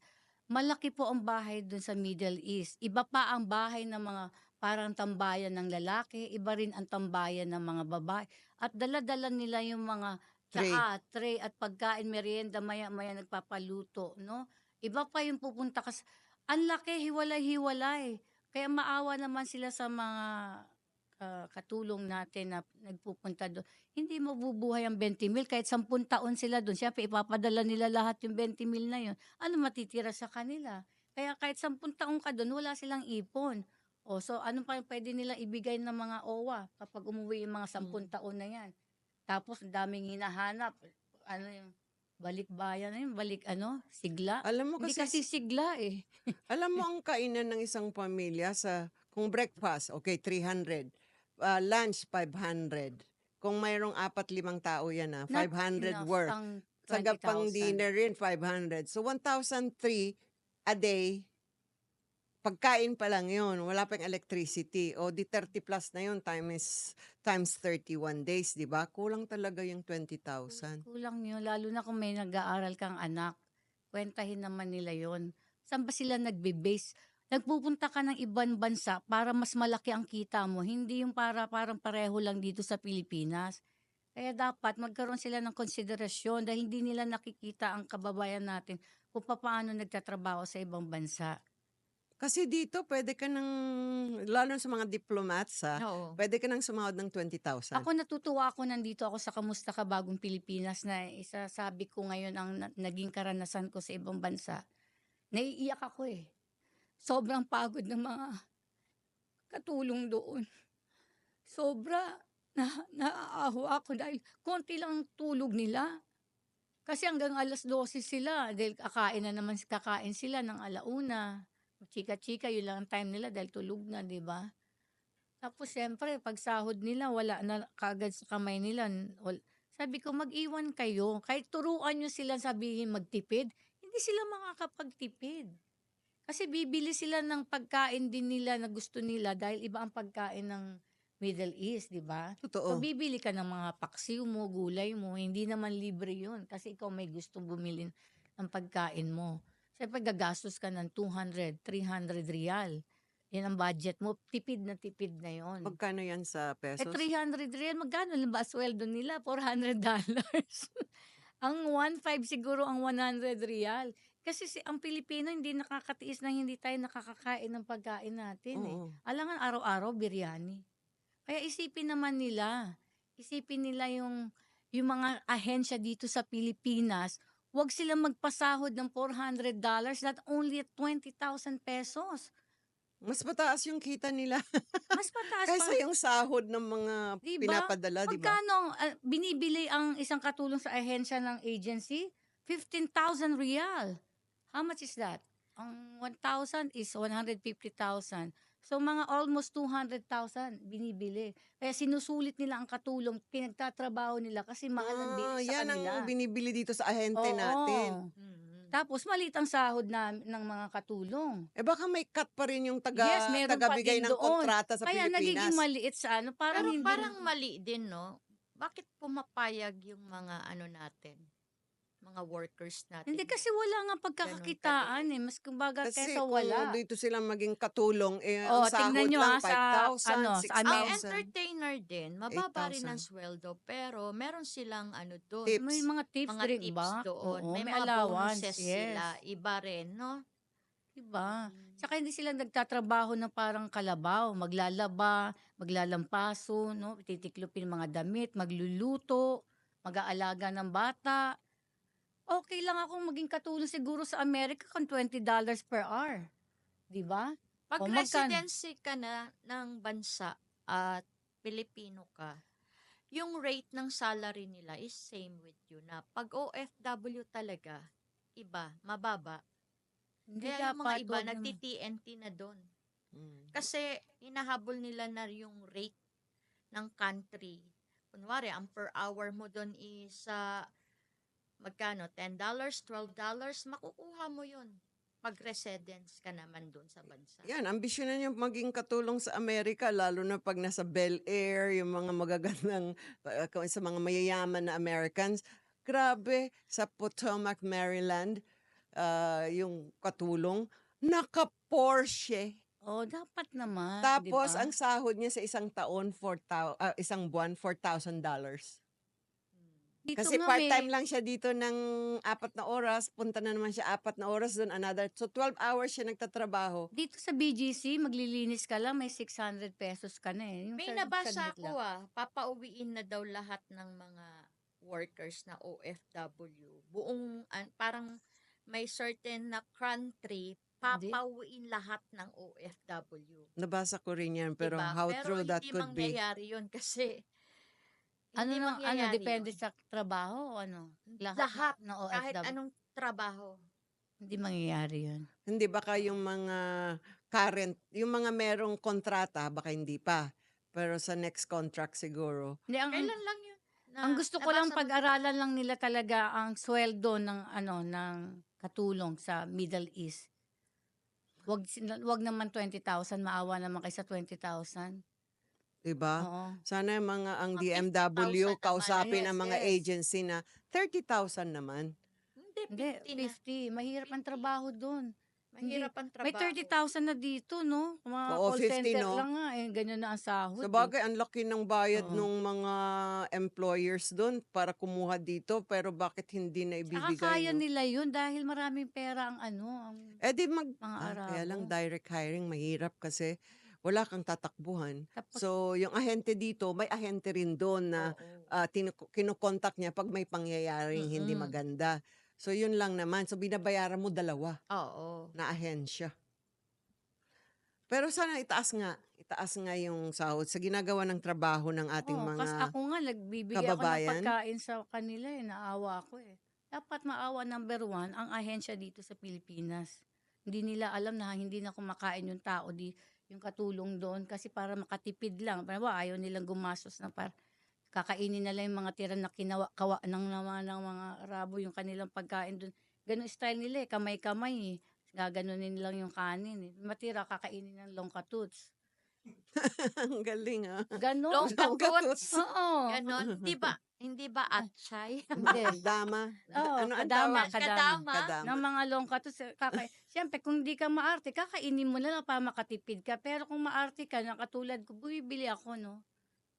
malaki po ang bahay dun sa Middle East. Iba pa ang bahay ng mga parang tambayan ng lalaki, iba rin ang tambayan ng mga babae at dala-dala nila yung mga Tray. tray at pagkain, merienda, maya-maya nagpapaluto, 'no? Iba pa yung pupunta ang laki, hiwalay-hiwalay. Kaya maawa naman sila sa mga, katulong natin na nagpupunta dun. Hindi mabubuhay ang 20,000 kahit 10 taon sila dun. Siyempre ipapadala nila lahat yung 20,000 na yun. Ano matitira sa kanila? Kaya kahit 10 taon ka dun, wala silang ipon. O so ano pa yung puwede nilang ibigay ng mga OWA kapag umuwi yung mga 10 taon na yan? Tapos ang daming hinahanap, ano yung balikbayan na yun, sigla? Alam mo Hindi kasi kasi sigla, eh. alam mo ang kainan ng isang pamilya kung breakfast, okay, 300. Lunch, 500. Kung mayroong 4, 5 tao yan, Not 500 enough worth. ang Sa gapang 20,000. dinner rin, 500. So, 1,003 a day. Pagkain pa lang yun, wala pang electricity. O di 30 plus na yun times 31 days, di ba? Kulang talaga yung 20,000. Kulang yun lalo na kung may nag-aaral kang anak, kuwentahin naman nila yon. Saan ba sila nagbe-base? Nagpupunta ka ng ibang bansa para mas malaki ang kita mo, hindi yung parang pareho lang dito sa Pilipinas. Kaya dapat magkaroon sila ng konsiderasyon dahil hindi nila nakikita ang kababayan natin kung papaano nagtatrabaho sa ibang bansa. Kasi dito pwede ka ng lalo sa mga diplomats, Oo. pwede ka ng sumahod ng 20,000. Ako natutuwa ako nandito ako sa Kamusta Ka Bagong Pilipinas na isasabi ko ngayon ang naging karanasan ko sa ibang bansa. Naiiyak ako, eh. Sobrang pagod ng mga katulong doon. Sobra naaawa ako dahil konti lang ang tulog nila. Kasi hanggang 12:00 sila dahil kakain sila ng 1:00. Chika-chika, yun lang ang time nila dahil tulog na, 'di ba? Tapos siyempre 'pag sahod nila wala na kaagad sa kamay nila sabi ko, "Mag-iwan kayo, kahit turuan niyo sila sabihin magtipid, hindi sila makakapagtipid." Kasi bibili sila ng pagkain din nila na gusto nila dahil iba ang pagkain ng Middle East, 'di ba? So Totoo. bibili ka ng mga paksiw mo, gulay mo, hindi naman libre 'yun kasi ikaw may gustong bumili ng pagkain mo. Siyempre gagastos ka ng ₱200, ₱300. 'Yan ang budget mo, tipid na 'yon. Magkano yan sa Eh, pesos? ₱300 magkano lang ba sweldo nila? $400. Ang 1,500 siguro ang ₱100. Kasi ang Pilipino hindi nakakatiis ng hindi tayo nakakakain ng pagkain natin, eh. Oo. Alangan araw-araw biryani. Kaya isipin nila yung mga ahensya dito sa Pilipinas, 'wag silang magpasahod ng $400, not only at ₱20,000. Mas mataas yung kita nila Mas mataas pa. kaysa yung sahod ng mga 'Di ba? pinapadala, 'di ba? Magkano binibili ang isang katulong sa ahensya ng agency? ₱15,000. How much is that? Ang 1,000 is 150,000. So mga almost 200,000 binibili. Kaya sinusulit nila ang katulong, pinagtatrabaho nila kasi mahal ang sa Yan ang kanila. binibili dito sa ahente natin. Oo. Mm. Tapos maliit ang sahod ng mga katulong. Eh, baka may cut pa rin yung Yes, meron pa tagabigay din ng doon. kontrata sa Kaya nagiging Pilipinas. maliit sa ano, parang Pero hindi parang mali din, no? Bakit pumapayag yung mga ano natin, mga workers natin? hindi kasi wala nga Ganun pagkakakitaan kaliit. mas kumbaga Kasi kaysa kung wala. dito sila maging katulong, eh, Oh, ang tingnan sahod nyo lang ha, sa ano, 5,000, sa Ang Amerika. 6,000, entertainer din, mababa rin ang 8,000. sweldo, pero meron silang ano doon, May Tips. mga tips, mga drink tips back. doon. Oo, May may mga allowance. bonuses sila. Yes. Iba rin, no? Diba? Mm. Tsaka hindi sila nagtatrabaho na parang kalabaw. Maglalaba, maglalampaso, no? Titiklopin mga damit, magluluto, mag-aalaga ng bata. Okay lang akong maging katulong siguro sa Amerika kung $20 per hour. Diba? Pag O magkano? residency ka na ng bansa at Pilipino ka, yung rate ng salary nila is same with you na pag OFW talaga, iba, mababa. Hindi Kaya yung mga dapat, iba, wag naman. nagti-TNT na doon. Mm. Kasi hinahabol nila na yung rate ng country. Kunwari, ang per hour mo doon is magkano? $10, $12, makukuha mo yun pag residence ka naman doon sa bansa. Yan, ambisyon na niyo maging katulong sa Amerika, lalo na pag nasa Bel Air, yung mga magagandang, sa mga mayayaman na Americans. Grabe, sa Potomac, Maryland, yung katulong, naka-Porsche. Oh, dapat naman, Tapos, diba? ang sahod niya sa isang taon, isang buwan, $4,000. Dito Kasi nga part-time may, lang siya dito ng 4 na oras, punta na naman siya 4 na oras, doon another. So, 12 hours siya nagtatrabaho. dito sa BGC, maglilinis ka lang, may 600 pesos ka na eh. Yung May sa nabasa saglit lang. ako papauwiin na daw lahat ng mga workers na OFW. Parang may certain na country, Hindi. papauwiin lahat ng OFW. Nabasa ko rin yan, pero Diba? how Pero true that hindi could be. mangyayari yun kasi Ano hindi na, ano, mangyayari depende yun. sa trabaho o ano? Lahat, ng kahit OFW. anong trabaho. Hindi mangyayari yun. Hindi, baka yung mga current, yung mga merong kontrata, baka hindi pa. Pero sa next contract siguro. Hindi, Kailan lang yun? ang gusto ko lang nabasa mo? pag-aralan lang nila talaga ang sweldo ng ano ng katulong sa Middle East. Wag naman 20,000, maawa naman kay sa 20,000. Diba? Oo. Sana yung ang Mga DMW 50,000 naman. kausapin Yes, ang mga yes. agency na 30,000 naman. Hindi, Hindi, 50 na. 50. Mahirap ang trabaho doon. Mahirap ang May trabaho. 30,000 na dito, no? Mga Oo, call 50, center no? lang nga, eh, ganyan na ang sahod. Sa bagay, ang laki ng bayad Oo. ng mga employers doon para kumuha dito, pero bakit hindi na Saka ibibigay, kaya no? nila yun dahil maraming pera ang ano, ang Eh di mga kaya lang Arabo. direct hiring mahirap kasi wala kang tatakbuhan. Tapos, So, yung ahente dito, may ahente rin doon na Oo. kinokontak niya pag may pangyayaring hindi Mm-mm. maganda. So, yun lang naman. So, binabayaran mo 2 Oo. na ahensya. Pero sana itaas nga yung sahod sa ginagawa ng trabaho ng ating oo, kasi mga ako nga, nagbibigay ako ng kababayan. pagkain sa kanila eh, naawa ako eh. Dapat maawa number 1, ang ahensya dito sa Pilipinas. Hindi nila alam na hindi na kumakain yung tao, yung katulong doon kasi para makatipid lang. Pero ayaw nilang gumastos na para kakainin na lang yung mga tira na kawa ng naman ng mga Arabo yung kanilang pagkain doon. Ganun style nila eh, kamay-kamay eh. Gaganunin lang yung kanin eh. Matira, kakainin ng longkatuts. Ang galing, ah. Ganon. Longkatuts. Oo. Ganon. Hindi ba atsay? Hindi. Dama. Oo, Ano ang kadama, tawag? kadama. Kadama. Ng mga longkatuts, siyempre kung di ka maarte, kakainin mo na lang para makatipid ka. Pero kung maarte ka, na katulad ko, bumibili ako, no?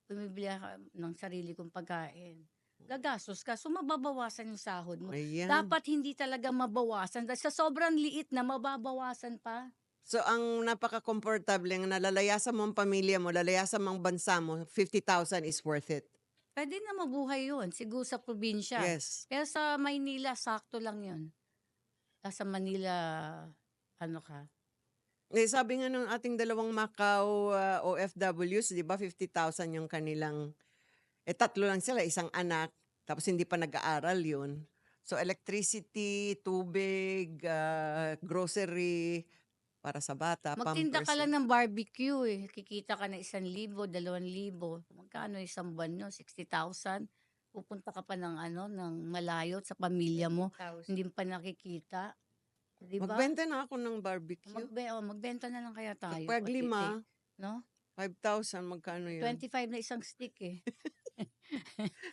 Bumibili ako ng sarili kong pagkain. Gagastos ka, so mababawasan yung sahod mo. Ayan. Dapat hindi talaga mabawasan. Dahil sa sobrang liit na, mababawasan pa. So, ang napaka-komportable, ang nalalayasan mo ang pamilya mo, lalayasan mo ang bansa mo, 50,000 is worth it. Pwede na mabuhay yun, siguro sa probinsya. Yes. Pero sa Maynila, sakto lang yun. Sa Manila, ano ka? Eh, sabi nga nung ating dalawang Macau OFWs, di ba, 50,000 yung kanilang, 3 lang sila, isang anak, tapos hindi pa nag-aaral yun. So, electricity, tubig, grocery, para sa bata, Magtinda ka pampers. lang ng barbecue eh. Kikita ka na 1,000, 2,000. Magkano isang buwan nyo? 60,000. pupunta ka pa ng ano, ng malayo sa pamilya mo, 20,000. hindi pa nakikita, 'di ba? Magbenta na ako ng barbecue. Magbenta na lang kaya tayo Kapag pati 5, 'no? 5,000 magkano yun? 25 na isang stick, eh.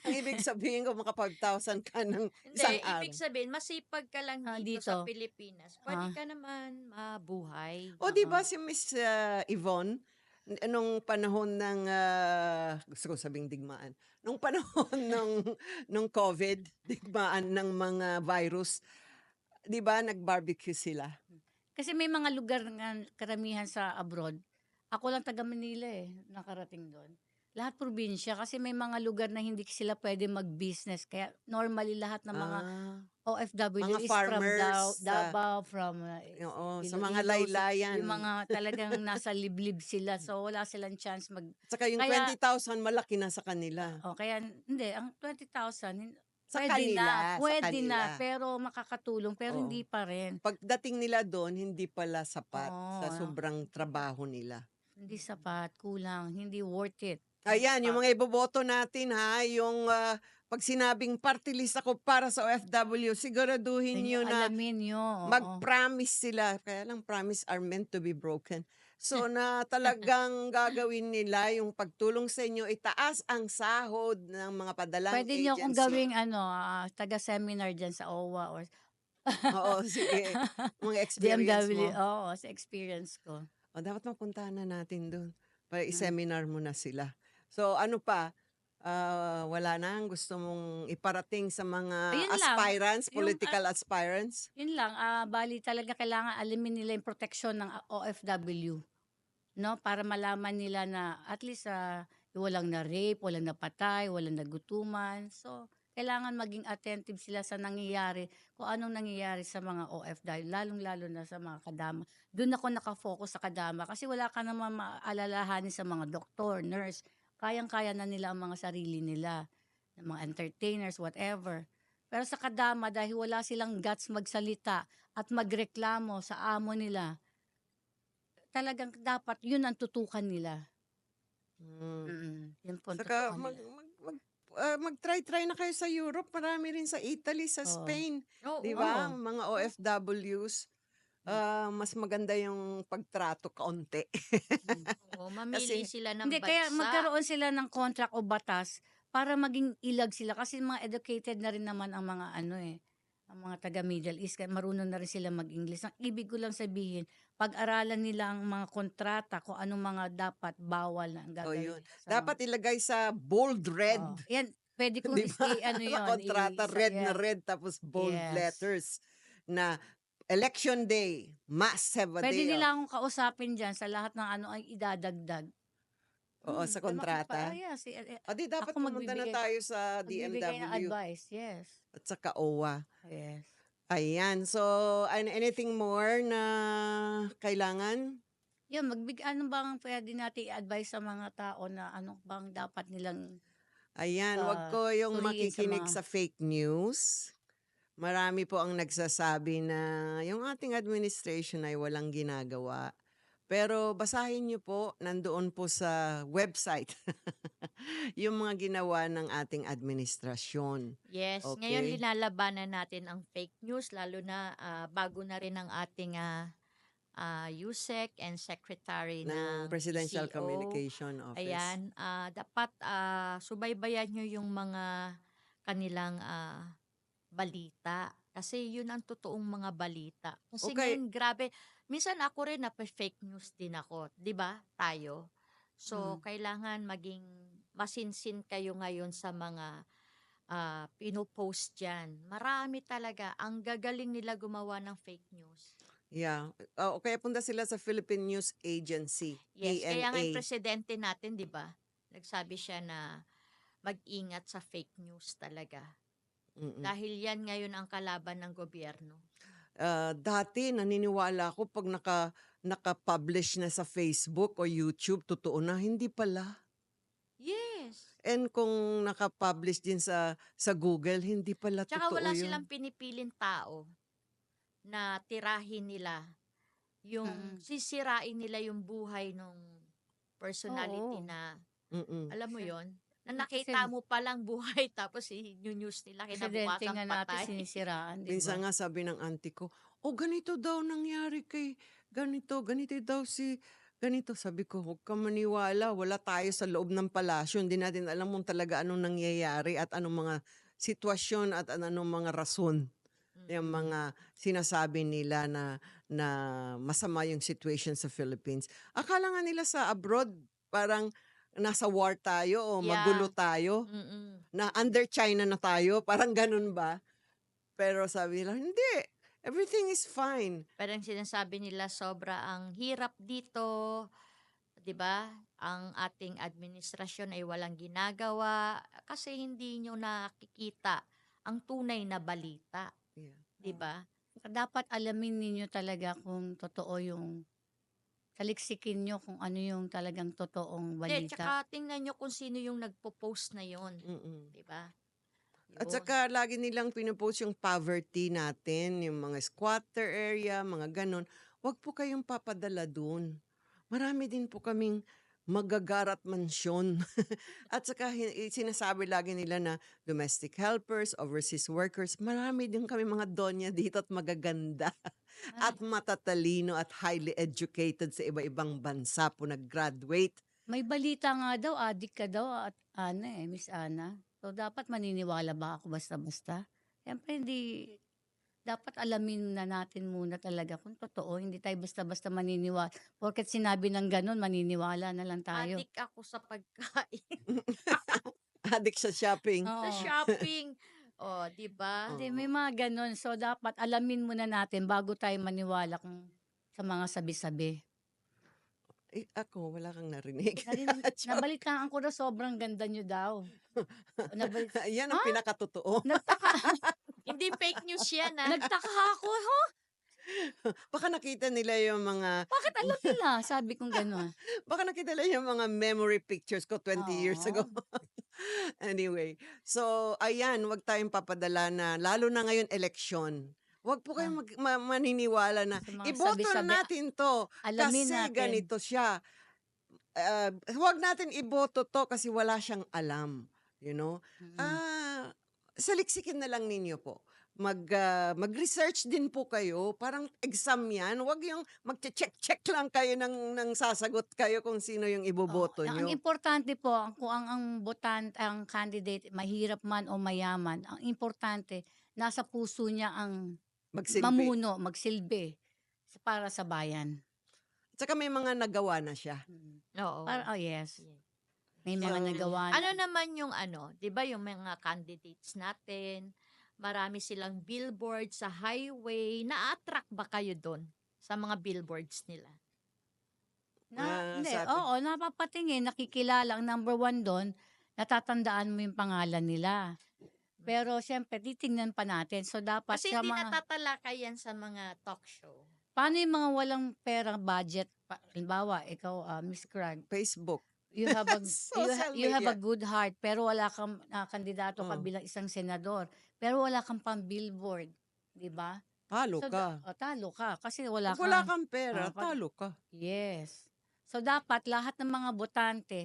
Ang ibig sabihin ko maka 5,000 ka ng Hindi, isang ibig araw. sabihin masipag ka lang dito sa Dito, Pilipinas, puwede ah, ka naman mabuhay. O 'di oo. ba si Miss, Yvonne, nung panahon ng, gusto ko sabing digmaan, nung panahon nung COVID, digmaan ng mga virus, 'di ba nag-barbecue sila? Kasi may mga lugar nga karamihan sa abroad, ako lang taga Manila, eh, nakarating do'n. Lahat probinsya kasi may mga lugar na hindi sila puwede mag-business kaya normally lahat ng mga Ah, OFW mga is from farmers sa Davao, from, oo, sa mga Iloilo, yung laylayan. mga talagang nasa liblib sila so wala silang chance Tsaka yung kaya 20,000 malaki na sa kanila. kaya hindi ang 20,000 Sa puwede kanila, na pero makakatulong pero oo. hindi pa rin. Pagdating nila dun hindi pala sapat sa Oo, sobrang trabaho nila. hindi sapat, kulang, hindi worth it. Ayan, yung mga iboboto natin ha, yung, 'pag sinabing party list ako para sa OFW, siguraduhin Yun niyo yung na alamin niyo, oo. mag-promise sila, kaya lang promise are meant to be broken. So, na talagang gagawin nila yung pagtulong sa inyo, itaas ang sahod ng mga padalang Puwede niyo akong agency. gawing ano, taga-seminar diyan sa OWA or Oo, sige, mga experience DMW, mo. oo, sa experience ko. O, dapat mapuntahan na natin dun para Mm. i-seminar mo na sila. So, ano pa, wala na ang gusto mong iparating sa mga Ayun lang, aspirants, yung, political aspirants? yun lang, bale talaga kailangan alamin nila yung proteksyon ng OFW, 'no, para malaman nila na at least, walang na-rape, walang napatay, walang nagutuman. So, kailangan maging attentive sila sa nangyayari, kung anong nangyayari sa mga OFW, lalong-lalo na sa mga kadama. Dun ako naka-focus sa kadama kasi wala ka namang maalalahanin sa mga doktor, nurse. Kayang-kaya na nila ang mga sarili nila, ng mga entertainers, whatever. Pero sa kadama dahil wala silang guts magsalita at magreklamo sa amo nila, talagang dapat yun ang tutukan nila. Hmm. Yun po ang Saka tutukan nila. mag-try na kayo sa Europe, marami rin sa Italy, sa Oo, Spain, 'di Oo. ba? oo. Mga OFWs, Hmm, mas maganda yung pagtrato kaunti. hmm. Oo, mamili Kasi sila ng Hindi kaya bansa. magkaroon sila ng contract o batas para maging ilag sila kasi mga educated na rin naman ang mga ano, ang mga taga Middle East kaya marunong na rin sila mag-English. Ang ibig ko lang sabihin, pag-aralan nila ang mga kontrata kung anong mga dapat bawal na ang o gagawin yun, nila sa mga dapat ilagay sa bold red. oo, 'yan puwede kong 'Di ba? i-ano Sa 'yun, kontrata isa red na yes, red tapos bold yes. letters na election day, must have a Puwede day nila off. akong kausapin diyan sa lahat ng ano ay idadagdag. Oo, sa Kaya kontrata. yes, O di dapat ako pumunta na tayo sa magbibigay ng DMW advice, yes. at saka OWA. Yes. Ayan, so anything more na kailangan? Yun ano bang puwede nating i-advice sa mga tao na ano bang dapat nilang, Ayan, wag ko yung suriin sa makikinig mga sa fake news. Marami po ang nagsasabi na yung ating administration ay walang ginagawa. Pero basahin niyo po, nandoon po sa website yung mga ginawa ng ating administrasyon. Yes, ngayon Okay? linalabanan natin ang fake news lalo na bago na rin ang ating USEC and Secretary Ng ng Presidential PCO. Communication Office. Ayan, dapat subaybayan nyo yung mga kanilang balita. Kasi yun ang totoong mga balita. Kasi Okay. ngayon, grabe, minsan ako rin na fake news din ako. 'Di ba tayo? So, kailangan maging masinsin kayo ngayon sa mga pinopost dyan. Marami talaga. Ang gagaling nila gumawa ng fake news. Yeah. Kaya punta sila sa Philippine News Agency, Yes, kaya nga yung PNA. presidente natin, 'di ba? Nagsabi siya na mag-ingat sa fake news talaga. Mm. Dahil yan ngayon ang kalaban ng gobyerno. Dati naniniwala ako 'pag naka-publish na sa Facebook o YouTube, totoo na, hindi pala. Yes. And kung naka-publish din sa Google, hindi pala Tsaka totoo wala yun. silang pinipiling tao na tirahin nila. Yung sisirain nila yung buhay ng personality oo. na, Mm. alam mo yon. na Kasi nakita mo palang buhay tapos i-news nila aksidente kinabukasan nga natin patay. sinisiraan, 'di ba? Minsan nga sabi ng auntie ko, "Oh, ganito daw nangyari kay ganito, ganito daw si ganito." Sabi ko, "Huwag kang maniwala, wala tayo sa loob ng palasyo, hindi natin alam kung talaga anong nangyayari at anong mga sitwasyon at anong mga rason, yung Mm. mga sinasabi nila na na masama yung situation sa Philippines." Akala nga nila sa abroad parang nasa war tayo o magulo Yeah. tayo, Mm. na under China na tayo, parang ganun ba? Pero sabi nila, "Hindi, everything is fine." Parang sinasabi nila sobra ang hirap dito, 'di ba? Ang ating administrasyon ay walang ginagawa kasi hindi nyo nakikita ang tunay na balita, Yeah. 'di ba? Dapat alamin ninyo talaga kung totoo yung saliksikin niyo kung ano yung talagang totoong Hindi, balita. tsaka tingnan nyo kung sino yung nagpo-post na yon, Mm. 'di ba? At Yun. saka lagi nilang pino-post yung poverty natin, yung mga squatter area, mga gano'n. Wag po kayong papadala dun. Marami din po kaming magagarat mansyon. At saka sinasabi lagi nila na domestic helpers, overseas workers, marami din kami mga donya dito at magaganda Ay, at matatalino at highly educated sa iba-ibang bansa po nag-graduate. may balita nga daw, adik ka daw at Miss Ana. So, dapat maniniwala ba ako basta-basta? Siyempre hindi, dapat alamin na natin muna talaga kung totoo. Hindi tayo basta-basta maniniwala. Porket sinabi ng ganun, maniniwala na lang tayo. Adik ako sa pagkain, Adik sa shopping. sa Oo. shopping. Oh, 'di ba? Hindi, Oo. may mga ganun. So, dapat alamin muna natin bago tayo maniwala kung sa mga sabi-sabi. Ako wala kang narinig. Joke. Nabalitaan ko na sobrang ganda nyo daw. Nabalit Yan ha? ang pinakatotoo. Nagtaka Hindi fake news yan, nagtaka ako, "Ha? Baka nakita nila yung mga Bakit alam nila?" Sabi kong gano'n. baka nakita nila yung mga memory pictures ko 20 years ago. Oo, Anyway, so ayan, 'wag tayong papadala na lalo na ngayon eleksyon. 'Wag po ah, kayong maniniwala na sa mga iboto na sabi-sabi, natin 'to alamin kasi natin. ganito siya. 'Wag natin iboto 'to kasi wala siyang alam, you know? Mm. Ah, saliksikin na lang ninyo po. Mag-research din po kayo, parang exam 'yan. 'Wag yung magche-check-check lang kayo ng sasagot kayo kung sino yung Oo, iboboto ang nyo. importante po kung ang candidate mahirap man o mayaman, ang importante nasa puso niya ang Magsilbi. mamuno, magsilbi para sa bayan. Tsaka may mga nagawa na siya. Mm. Oo. Yes, Yeah. may So, mga nagawa Ano na. naman yung 'di ba yung mga candidates natin, marami silang billboard sa highway, na-attract ba kayo dun sa mga billboards nila? Hindi, sabi, oo, napapatingin, nakikilala. Ang number one dun, natatandaan mo yung pangalan nila. Pero siyempre titingnan pa natin. So, dapat Kasi sa hindi mga natatalakay yan sa mga talk show. paano yung mga walang perang budget? Halimbawa, ikaw, Miss Craig, Facebook. you have a Social you have a media. good heart pero wala kang kandidato ka Oh, bilang isang senador, pero wala kang pang-billboard, 'di ba? talo So, ka. talo ka kasi wala Pag wala kang kang pera, talo ka. yes. So, dapat lahat ng mga botante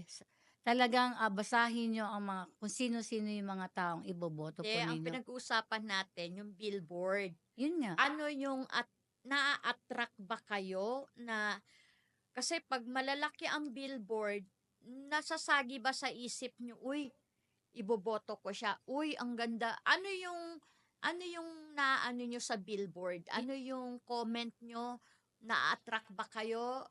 talagang basahin niyo ang mga kung sino-sino yung mga taong iboboto Hindi, po ang ninyo. pinag-uusapan natin yung billboard. Yun nga. Ano yung naa-attract ba kayo na kasi 'pag malalaki ang billboard, nasasagi ba sa isip niyo, "Uy, iboboto ko siya. Uy, ang ganda." Ano yung naaano niyo sa billboard? Ano yung comment niyo? Na-attract ba kayo?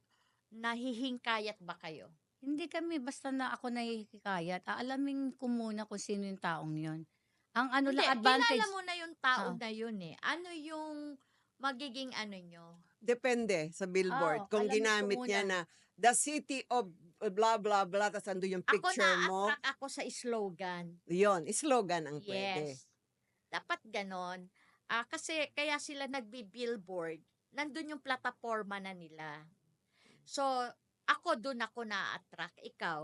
Nahihingkayat ba kayo? Hindi kami basta na ako nahihikayat, aalamin ko muna kung sino yung taong yun. Ang ano Hindi, lang kilala advantage mo na yung tao oo, na yun, eh. Ano yung magiging ano niyo? Depende sa oo, billboard. Kung alamin ko ginamit muna. niya na the city of blah blah blah, tas ando yung Ako picture mo, na-attract ako sa slogan. yon slogan ang pwede. Yes. Dapat ganon. Kasi kaya sila nagbi-billboard. Nandun yung plataforma na nila. So, doon ako na-attract. Ikaw,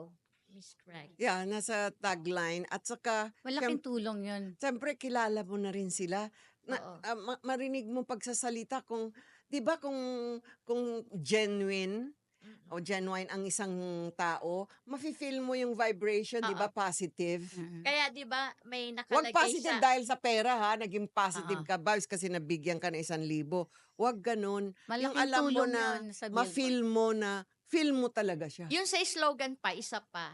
Miss Craig. Yeah, nasa tagline. At saka, Malaking tulong yun. siyempre, kilala mo na rin sila. Oo. Marinig mo pagsasalita kung, di ba kung genuine, o genuine ang isang tao, mafi-feel mo yung vibration, 'di ba, Oo. positive. Mm. Kaya 'di ba may Huwag nakalagay positive sa dahil sa pera ha, naging positive Oo. ka vibes kasi nabigyan ka ng 1,000. Huwag gano'n. Yung Malaking alam mo tulong na, 'yun sa billboard. ma-feel mo na, feel mo talaga siya. yung sa slogan pa, isa pa,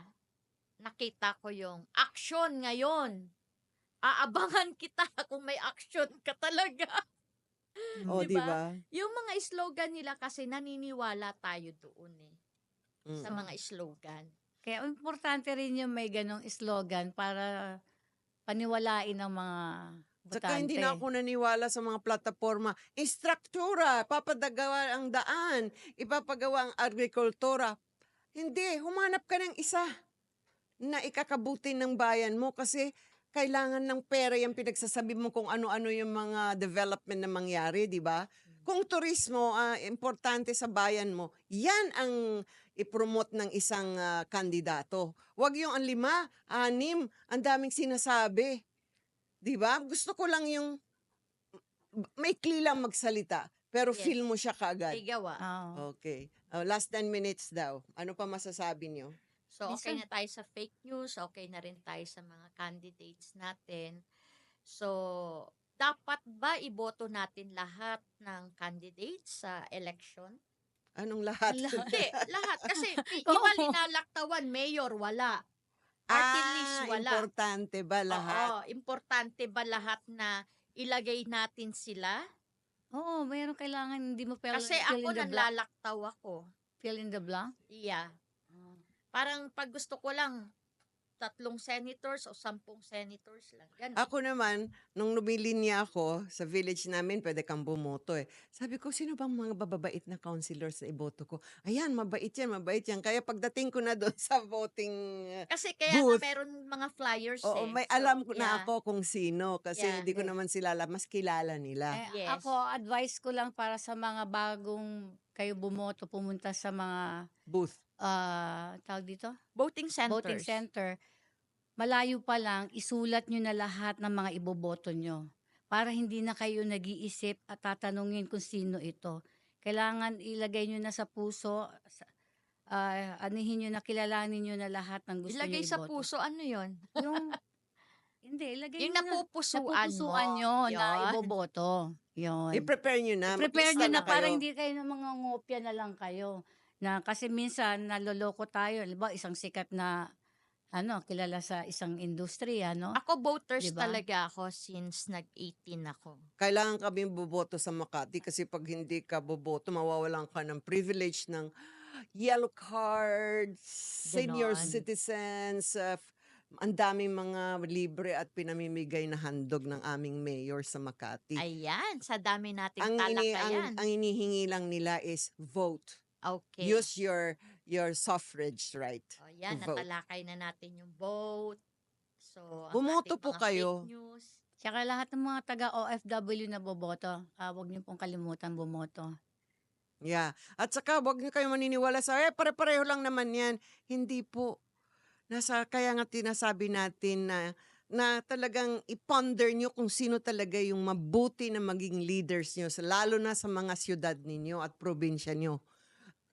nakita ko yung action ngayon. Aabangan kita kung may action ka talaga. O, 'Di 'di ba? ba? Yung mga slogan nila kasi naniniwala tayo doon sa Mm. mga slogan. Kaya importante rin yung may gano'ng slogan para paniwalain ng mga Tsaka hindi na botante. ako naniwala sa mga plataporma. Istruktura, papadagawa ang daan, ipapagawa ang agrikultura. Hindi, humanap ka ng isa na ikakabuti ng bayan mo kasi kailangan ng pera yung pinagsasabi mo kung ano-ano yung mga development na mangyari, di ba? Kung turismo, importante sa bayan mo, yan ang ipromote ng isang kandidato. Huwag yung ang 5, 6, ang daming sinasabi. Di ba? Gusto ko lang yung maikli lang magsalita, pero feel Yes. mo siya kaagad. May gawa. Oo. Okay. Last 10 minutes daw. Ano pa masasabi nyo? So, okay Minsan na tayo sa fake news, okay na rin tayo sa mga candidates natin. So, dapat ba iboto natin lahat ng candidates sa election? Anong lahat? Lahat. Hindi, lahat. Kasi iba Oo. linalaktawan, mayor, wala. Party list, wala. Importante ba lahat? Oo, importante ba lahat na ilagay natin sila? Oo, mayroong kailangan hindi mo Kasi fill ako in the blank. nanlalaktaw ako. Fill in the blank? Yeah. Oh. Parang pag gusto ko lang 3 senators o 10 senators lang. Ganun. Ako naman, nung lumilinya ako sa village namin, pwede kang bumoto eh. Sabi ko, sino bang mga bababait na councilors na iboto ko? Ayan, mabait yan, mabait yan. Kaya pagdating ko na doon sa voting Kasi kaya nga booth, meron mga flyers oo, eh. may So, alam ko na yeah. ako kung sino. Kasi Yeah. hindi ko naman sila alam, mas kilala nila. Yes. Ako, advice ko lang para sa mga bagong kayo bumoto, pumunta sa mga Booth. tawag dito? Voting centers. Voting center. Malayo pa lang, isulat nyo na lahat ng mga iboboto nyo. Para hindi na kayo nag-iisip at tatanungin kung sino ito. Kailangan ilagay nyo na sa puso, anihin nyo na, kilalanin nyo na lahat ng gusto Ilagay nyo sa iboto. puso, ano yun? Yung, hindi, ilagay Yung nyo na. napupusuan mo. Napupusuan nyo na Yun. iboboto. Yun. I-prepare nyo na. Prepare maglista nyo na para kayo. hindi kayo ng mga ngopya na lang kayo. Na kasi minsan naloloko tayo. Halimbawa, isang sikat na kilala sa isang industriya, no? Ako voters Diba? talaga ako since nag-18 ako. Kailangan kami boboto sa Makati kasi pag hindi ka boboto, mawawalan ka ng privilege ng yellow cards, senior Ganon. citizens, ang daming mga libre at pinamimigay na handog ng aming mayor sa Makati. Ayan, sa dami nating ang, talakayan. ang inihingi lang nila is vote. Okay. Use your suffrage right O yan, to vote. natalakay na natin yung vote. So, ang Bumoto ating po mga kayo. fake news. Tsaka lahat ng mga taga-OFW na boboto, huwag niyo pong kalimutan bumoto. Yeah. At saka, wag niyo kayo maniniwala sa, pare-pareho lang naman yan. Hindi po. Kaya nga tinasabi natin na talagang i-ponder nyo kung sino talaga yung mabuti na maging leaders nyo, lalo na sa mga siyudad ninyo at probinsya nyo.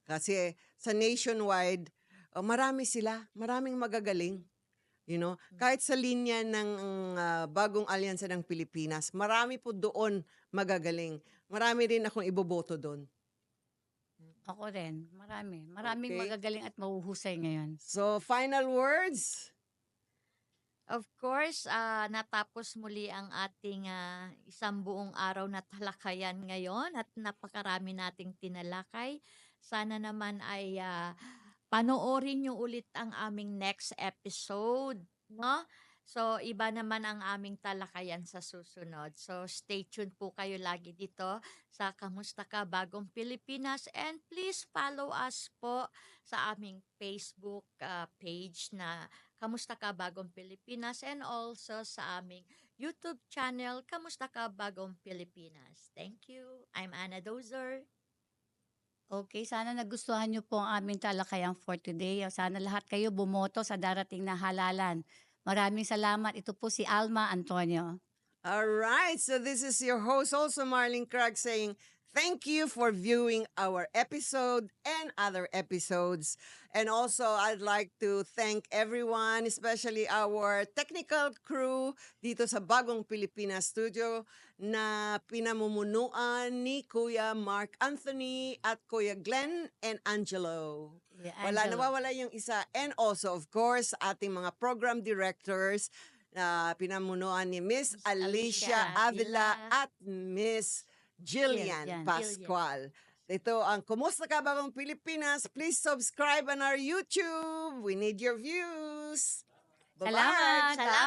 Kasi sa nationwide, marami sila, maraming magagaling. You know, kahit sa linya ng bagong alyansa ng Pilipinas, marami po doon magagaling. Marami rin akong iboboto doon. Ako rin, maraming Okay. magagaling at mahuhusay ngayon. So, final words? Of course, natapos muli ang ating isang buong araw na talakayan ngayon at napakarami nating tinalakay. Sana naman ay panoorin nyo ulit ang aming next episode, no? So, iba naman ang aming talakayan sa susunod. So, stay tuned po kayo lagi dito sa Kamusta Ka Bagong Pilipinas, and please follow us po sa aming Facebook page na Kamusta Ka Bagong Pilipinas, and also sa aming YouTube channel Kamusta Ka Bagong Pilipinas. Thank you. I'm Anna Dozer. Okay, sana nagustuhan niyo po ang aming talakayan for today. Sana lahat kayo bumoto sa darating na halalan. Maraming salamat. Ito po si Alma Antonio. All right. So, this is your host, also Marlene Craig, saying Thank you for viewing our episode and other episodes. And also, I'd like to thank everyone, especially our technical crew dito sa Bagong Pilipinas Studio na pinamumunuan ni Kuya Mark Anthony at Kuya Glenn and Angelo. Yeah, Wala Angelo. nawawala yung isa. And also, of course, ating mga program directors na pinamunuan ni Miss Miss Alicia Alicia Avila Avila. at Miss Jillian Jillian. Pascual. Ito ang Kumusta Ka Bagong Pilipinas. Please subscribe on our YouTube. We need your views. Bye-bye. Salamat. Salamat.